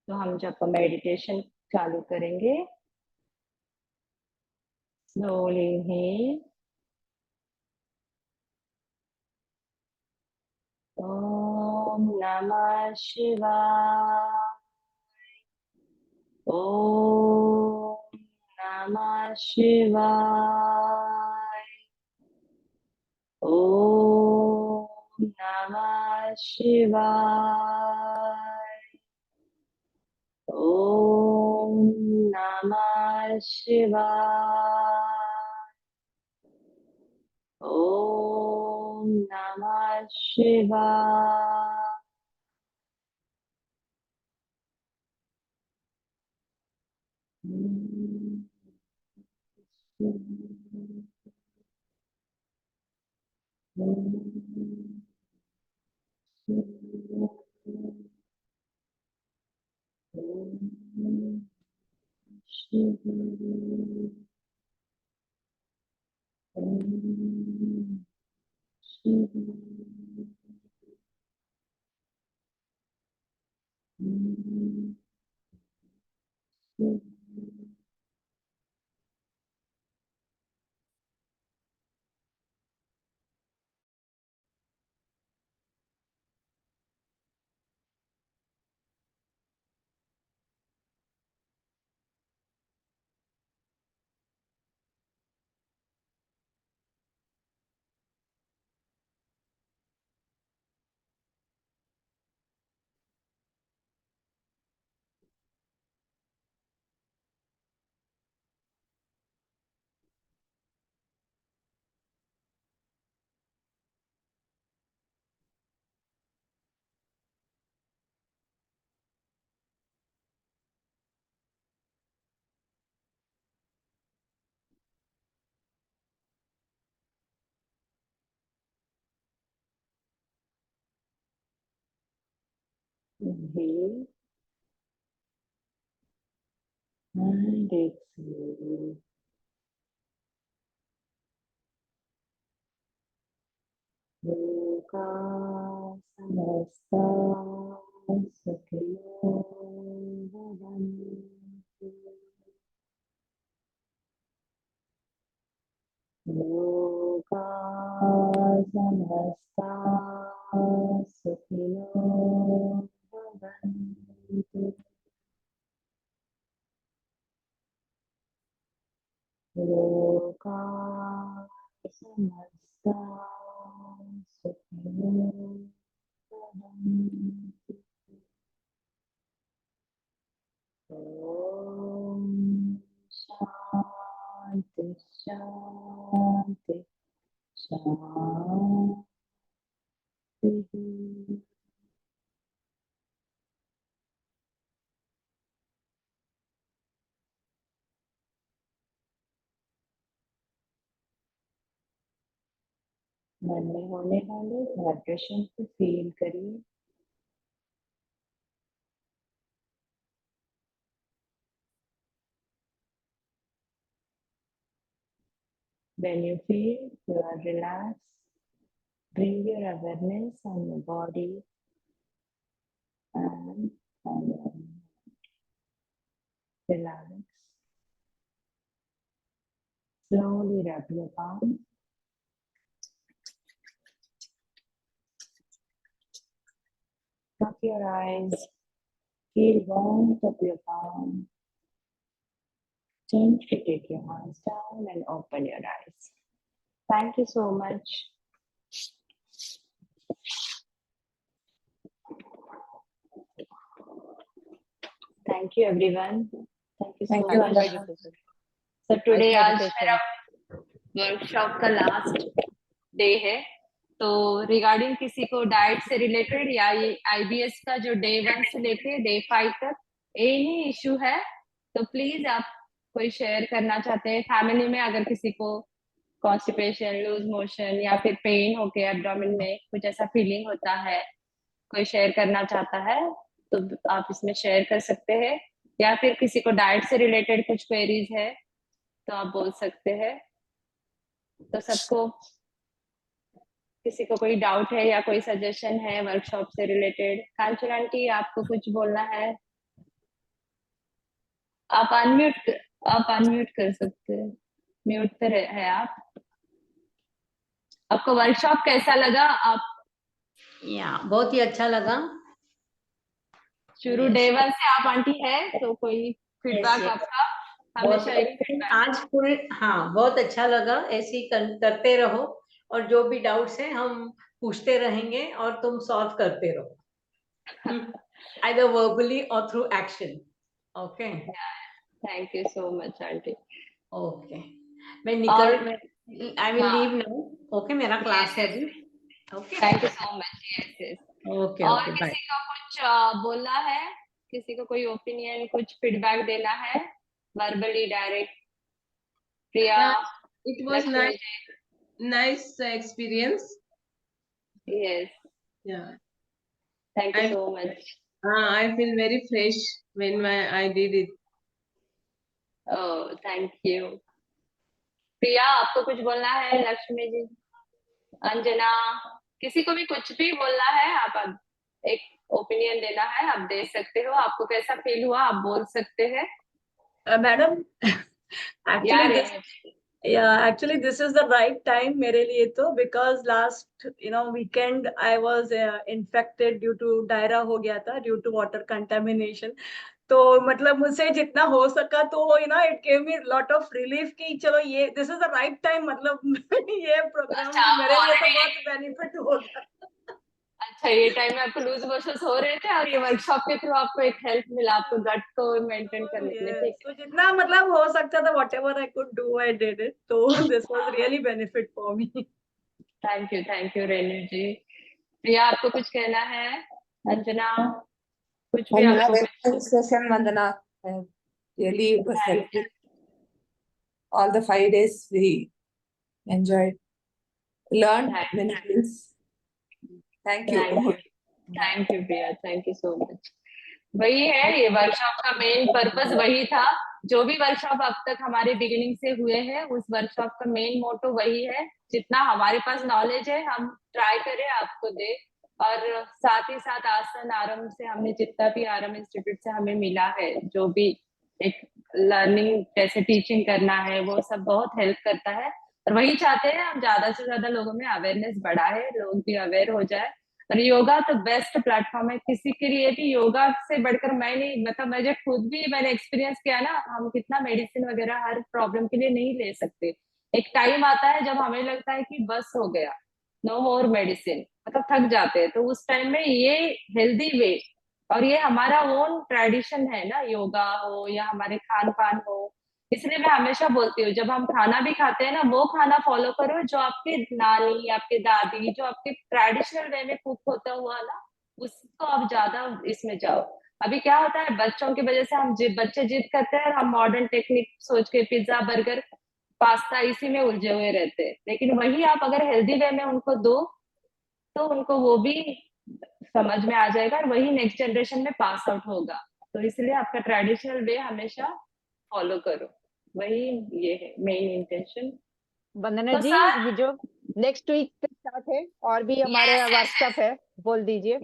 तो हम जब मेडिटेशन चालू करेंगे, स्लोली इनहेल, ओम नमः शिवाय, ओम नमः शिवाय, ओम नमः शिवाय, ओम नमः शिवाय, ओम नमः शिवाय। Inhale and exhale. Loka samasta sukhino bhavantu. Loka samasta sukhino bhavantu. Loka samasta sukhino bhavantu. Om Shanti Shanti Shanti. मन में होने वाले वाइब्रेशन को फील करिए. When you feel you are relaxed, bring your awareness on your body and on your mind. Relax. Slowly rub your palms. Close your eyes. Feel warmth of your palm. Gently take your hands down and open your eyes. Thank you so much. Thank you everyone. Thank you so Thank you, much. Anjali. So today आज meditation. मेरा workshop का last day है. तो regarding किसी को diet से related या ये IBS का जो डे 1 से लेके डे 5 तक एनी इशू है तो प्लीज आप कोई शेयर करना चाहते हैं फैमिली में. अगर किसी को कॉन्स्टिपेशन, लूज मोशन या फिर पेन होके एब्डोमेन में कुछ ऐसा फीलिंग होता है, कोई शेयर करना चाहता है तो आप इसमें शेयर कर सकते हैं. या फिर किसी को डाइट से रिलेटेड कुछ क्वेरीज है तो आप बोल सकते हैं. तो सबको किसी को कोई डाउट है या कोई सजेशन है वर्कशॉप से रिलेटेड? कांचन आंटी आपको कुछ बोलना है? आप अनम्यूट कर सकते हैं. म्यूट पे है आप. आपको वर्कशॉप कैसा लगा? आप बहुत ही अच्छा लगा. शुरू डे 1 से आप आंटी है तो कोई फीडबैक yes. आपका हमेशा एक feedback. आज फुल बहुत अच्छा लगा. ऐसे ही करते रहो और जो भी डाउट्स हैं हम पूछते रहेंगे और तुम सॉल्व करते रहो either verbally or through action. Okay. Thank you so much aunty. Okay. मैं I will leave now. Okay, मेरा क्लास है अभी. Okay. Thank you so much. Yes yes. Okay. और Okay. Bye. किसी को कुछ बोलना है? किसी को कोई ओपिनियन, कुछ फीडबैक देना है verbally direct? Priya, It was nice experience. Yes. Yeah. Thank you so much. I feel very fresh when I did it. Oh thank you. Priya आपको कुछ बोलना है? लक्ष्मी जी, अंजना, किसी को भी कुछ भी बोलना है, आप अब एक ओपिनियन देना है, आप दे सकते हो। आपको कैसा फील हुआ आप बोल सकते हैं। मैडम यार actually this is the right time मेरे लिए तो, because last weekend I was infected due to diarrhea हो गया था due to water contamination। तो मतलब मुझसे जितना हो सका तो it gave me lot of relief कि चलो ये this is the right time, मतलब ये प्रोग्राम अच्छा, आप मेरे लिए तो already- बहुत बेनिफिट होगा। अच्छा, ये टाइम में आपको लूज मोशंस हो रहे थे और ये वर्कशॉप के थ्रू आपको एक हेल्प मिला आपको गट को मेंटेन करने के लिए। ठीक तो जितना मतलब हो सकता था whatever I could do I did it, तो this was really benefit for me। Thank you Renu ji. Priya आपको कुछ कहना है? अंजना कुछ भी Vandana, आपको very nice session, Vandana. Really was helpful. All the 5 days we enjoyed, learned many things. Thank you. Thank you Priya, thank you so much. वही है, ये वर्कशॉप का मेन पर्पस वही था। जो भी वर्कशॉप अब तक हमारे बिगिनिंग से हुए हैं उस वर्कशॉप का मेन मोटो वही है, जितना हमारे पास नॉलेज है हम ट्राई करें आपको दे, और साथ ही साथ आसन आरंभ से हमने जितना भी आरंभ इंस्टीट्यूट से हमें मिला है, जो भी एक लर्निंग कैसे टीचिंग करना है, वो सब बहुत हेल्प करता है। और वही चाहते हैं हम ज्यादा से ज्यादा लोगों में अवेयरनेस बढ़ाए, लोग भी अवेयर हो जाए। और योगा तो बेस्ट प्लेटफॉर्म है किसी के लिए भी। योगा से बढ़कर मैं नहीं, मतलब मुझे खुद भी मैंने एक्सपीरियंस किया ना, हम कितना मेडिसिन वगैरह हर प्रॉब्लम के लिए नहीं ले सकते। एक टाइम आता है जब हमें लगता है कि बस हो गया, नो मोर मेडिसिन, मतलब थक जाते हैं। तो उस टाइम में ये हेल्दी वे, और ये हमारा ओन ट्रेडिशन है ना, योगा हो या हमारे खान पान हो। इसलिए मैं हमेशा बोलती हूँ जब हम खाना भी खाते हैं ना, वो खाना फॉलो करो जो आपके नानी, आपके दादी, जो आपके ट्रेडिशनल वे में कुक होता हुआ ना, उसको आप ज्यादा इसमें जाओ। अभी क्या होता है, बच्चों की वजह से हम बच्चे जिद करते हैं और हम मॉडर्न टेक्निक सोच के पिज्जा बर्गर पास्ता इसी में उलझे हुए रहते हैं। लेकिन वही आप अगर हेल्दी वे में उनको दो तो उनको वो भी समझ में आ जाएगा और वही नेक्स्ट जनरेशन में पास आउट होगा। तो इसलिए आपका ट्रेडिशनल वे हमेशा फॉलो करो, वही ये है मेन इंटेंशन। वंदना तो जी, सर ये जो नेक्स्ट वीक से स्टार्ट है और भी हमारे यस वर्कशॉप है, बोल दीजिए।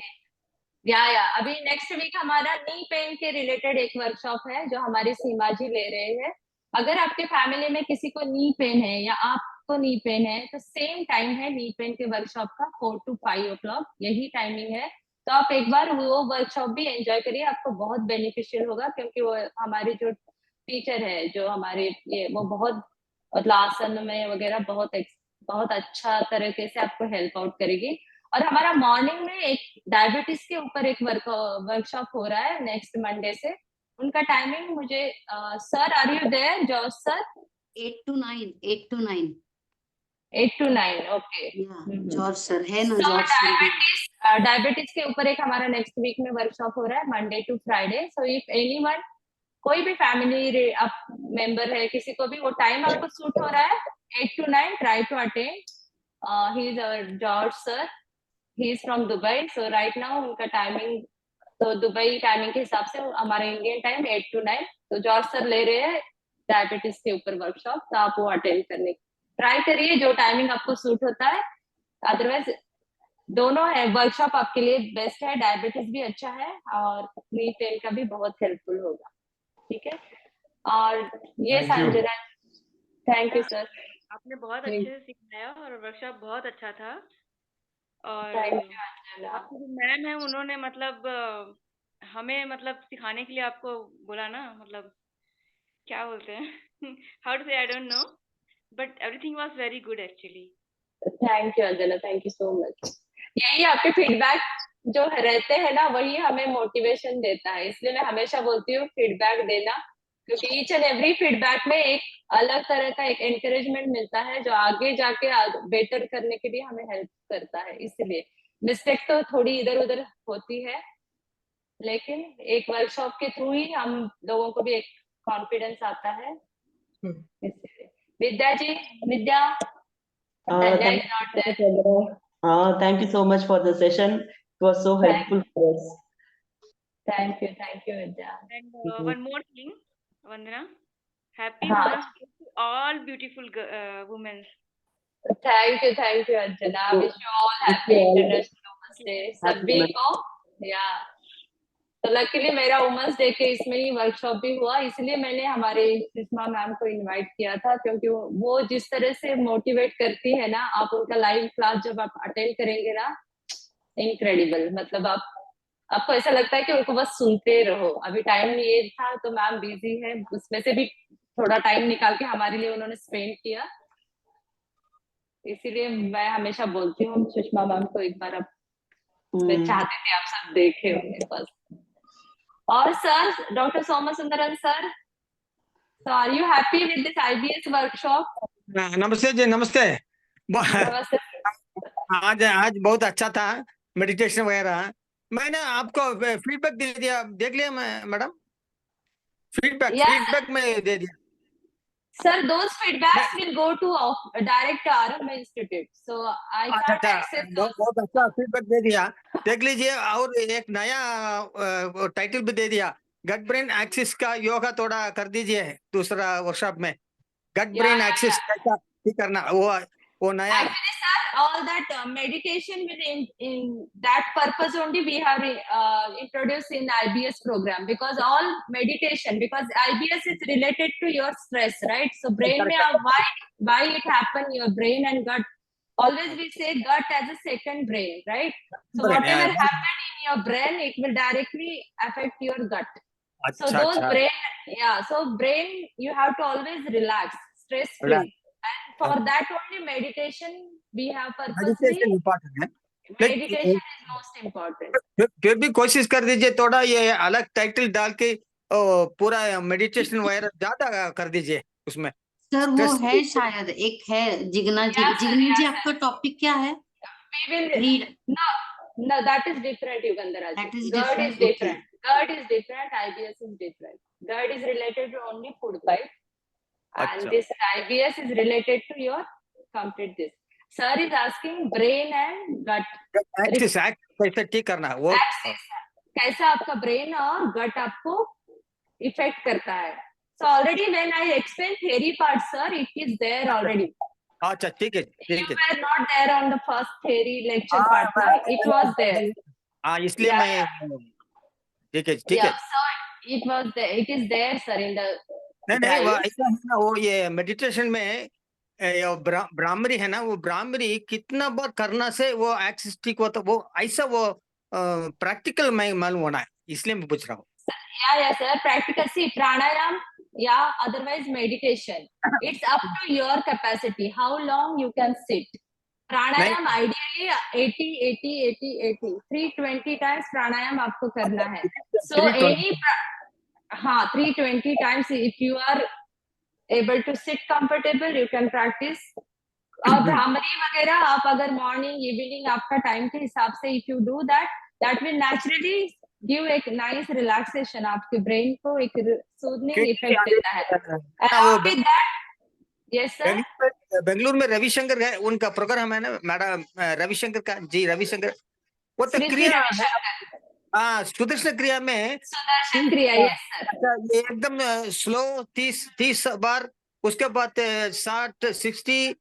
या अभी नेक्स्ट वीक हमारा नी पेन के रिलेटेड एक वर्कशॉप है जो हमारी सीमा जी ले रहे हैं। अगर आपके फैमिली में किसी को नी पेन है या आपको नी पेन है तो सेम टाइम है नी पेन के वर्कशॉप का, 4 to 5 o'clock यही टाइमिंग है। तो आप एक बार वो वर्कशॉप भी एंजॉय करिए, आपको बहुत बेनिफिशियल होगा। क्योंकि वो हमारी जो टीचर है, जो हमारे ये वो बहुत मतलब आसन में वगैरह बहुत अच्छा तरीके से आपको हेल्प आउट करेगी। और हमारा मॉर्निंग में एक डायबिटीज के ऊपर एक वर्कशॉप हो रहा है नेक्स्ट मंडे से। उनका टाइमिंग मुझे sir are you there George sir? 8 to 9, 8 to 9। 8 to 9 okay. George sir है ना, जॉर्ज सर। डायबिटीज के ऊपर एक हमारा नेक्स्ट वीक में वर्कशॉप हो रहा है Monday to Friday. So if anyone, कोई भी फैमिली आप मेंबर है, किसी को भी वो टाइम आपको सूट हो रहा है 8 to 9, try to attend. He is our George sir, he is from Dubai. So right now उनका टाइमिंग, तो दुबई टाइमिंग के हिसाब से हमारा इंडियन टाइम 8 to 9। तो जॉर्ज सर ले रहे हैं डायबिटीज के ऊपर वर्कशॉप, तो आप वो अटेंड करने ट्राई करिए जो टाइमिंग आपको सूट होता है। अदरवाइज दोनों है वर्कशॉप आपके लिए बेस्ट है, डायबिटीज भी अच्छा है और नी पेन का भी बहुत हेल्पफुल होगा। ठीक है, और ये संजना, थैंक यू सर। आपने बहुत अच्छे से सिखाया और वर्कशॉप बहुत अच्छा था। और थैंक यू अंजना। आपकी जो मैम है उन्होंने मतलब हमें मतलब सिखाने के लिए आपको बोला ना, मतलब क्या बोलते हैं हाउ टू से, I don't know, but everything was very good actually. Thank you Anjana, thank you so much. यही आपके फीडबैक जो रहते हैं ना, वही हमें मोटिवेशन देता है। इसलिए मैं हमेशा बोलती हूँ फीडबैक देना, क्योंकि ईच एंड एवरी फीडबैक में एक अलग तरह का एक एनकरेजमेंट मिलता है जो आगे जाके बेटर करने के लिए हमें हेल्प करता है। इसलिए मिस्टेक तो थोड़ी इधर उधर होती है, लेकिन एक वर्कशॉप के थ्रू ही हम लोगों को भी एक कॉन्फिडेंस आता है। इसलिए विद्या जी, विद्या Thank you so much for the session. It was so helpful for us. Thank you Vidya. And one more thing Vandana, Happy हाँ। Women's Day to all beautiful women. Thank you Anjana, wish you all happy international women's day सभी को। या तो luckily मेरा women's day के इसमें ही workshop भी हुआ, इसलिए मैंने हमारे सुषमा मैम को इनवाइट किया था, क्योंकि वो जिस तरह से मोटिवेट करती है ना, आप उनका लाइव क्लास जब आप अटेंड करेंगे ना, इनक्रेडिबल, मतलब आपको ऐसा लगता है कि उनको बस सुनते रहो। अभी टाइम नहीं था तो मैम बिजी है, उसमें से भी थोड़ा टाइम निकाल के हमारे लिए उन्होंने स्पेंड किया, इसीलिए मैं हमेशा बोलती हूँ सुषमा मैम को एक बार। अब मैं चाहती थी आप सब देखे होंगे बस। और sir, doctor Somasundaram sir, so are you happy with this IBS workshop? नमस्ते जी, नमस्ते। नमस्ते। आज बहुत अच्छा था मेडिटेशन वगैरह। मैंने आपको फीडबैक दे दिया, देख लिया मैडम? फीडबैक में दे दिया। Sir, those feedbacks will go to direct to RM Institute, so I can't access those. बहुत अच्छा फीडबैक दे दिया, देख लीजिए। और एक नया टाइटल भी दे दिया, गट ब्रेन एक्सिस का योगा थोड़ा कर दीजिए दूसरा वर्कशॉप में। गट ब्रेन एक्सिस कैसा ठीक करना, वो नया। Actually, sir, all that meditation with in that purpose only we have introduced in IBS program, because all meditation, because IBS is related to your stress, right? So brain में why it happen, your brain and gut. Always we say gut as a second brain, right? So whatever happened in your brain, it will directly affect your gut. So those brain, so brain you have to always relax, stress free. And for that only meditation we have purposely. Meditation important है, Meditation is most important. फिर भी कोशिश कर दीजिए थोड़ा ये अलग title डाल के पूरा मेडिटेशन वगैरह ज्यादा कर दीजिए उसमें। सर वो है शायद एक है जिग्ना जी आपका टॉपिक क्या है? We will read. No, that is different, Yugandhara. That is GERD different. is different. GERD is different. IBS is different. GERD is related to only food pipe, and this IBS is related to your complete this. Sir is asking brain and gut. Axis कैसे ठीक करना वो कैसा आपका brain और गट आपको effect करता है। So already when I explain theory part, sir, it is there already. अच्छा ठीक है। You were not there on the first theory lecture part, sir. It was there. हाँ, इसलिए मैं ठीक है। So it was there. It is there, sir, in the. नहीं वो ऐसा है ना, वो ये मेडिटेशन में ब्राह्मरी है ना, वो ब्राह्मरी कितना बार करना से वो एक्सिस ठीक होता, वो ऐसा वो प्रैक्टिकल में मालूम होना है, इसलिए मैं पूछ रहा हूँ। Yeah, sir. Practical, see, pranayam, otherwise meditation. It's up to your capacity. How long you can sit. Pranayam ideally 80, 320 times pranayam आपको करना है. So any 320 times, if you are able to sit comfortable, you can practice. और भ्रामरी वगैरह आप अगर morning evening आपका time के हिसाब से if you do that will naturally give एक nice relaxation, आपके ब्रेन को एक सूदनिंग इफेक्ट देता है। Yes sir. बेंगलुरु में रविशंकर है, उनका प्रोग्राम है ना मैडम, रविशंकर का जी, रविशंकर वो तो क्रिया सुदर्शन क्रिया में, सुदर्शन क्रिया, यस सर, ये एकदम स्लो 30 बार, उसके बाद 60, 60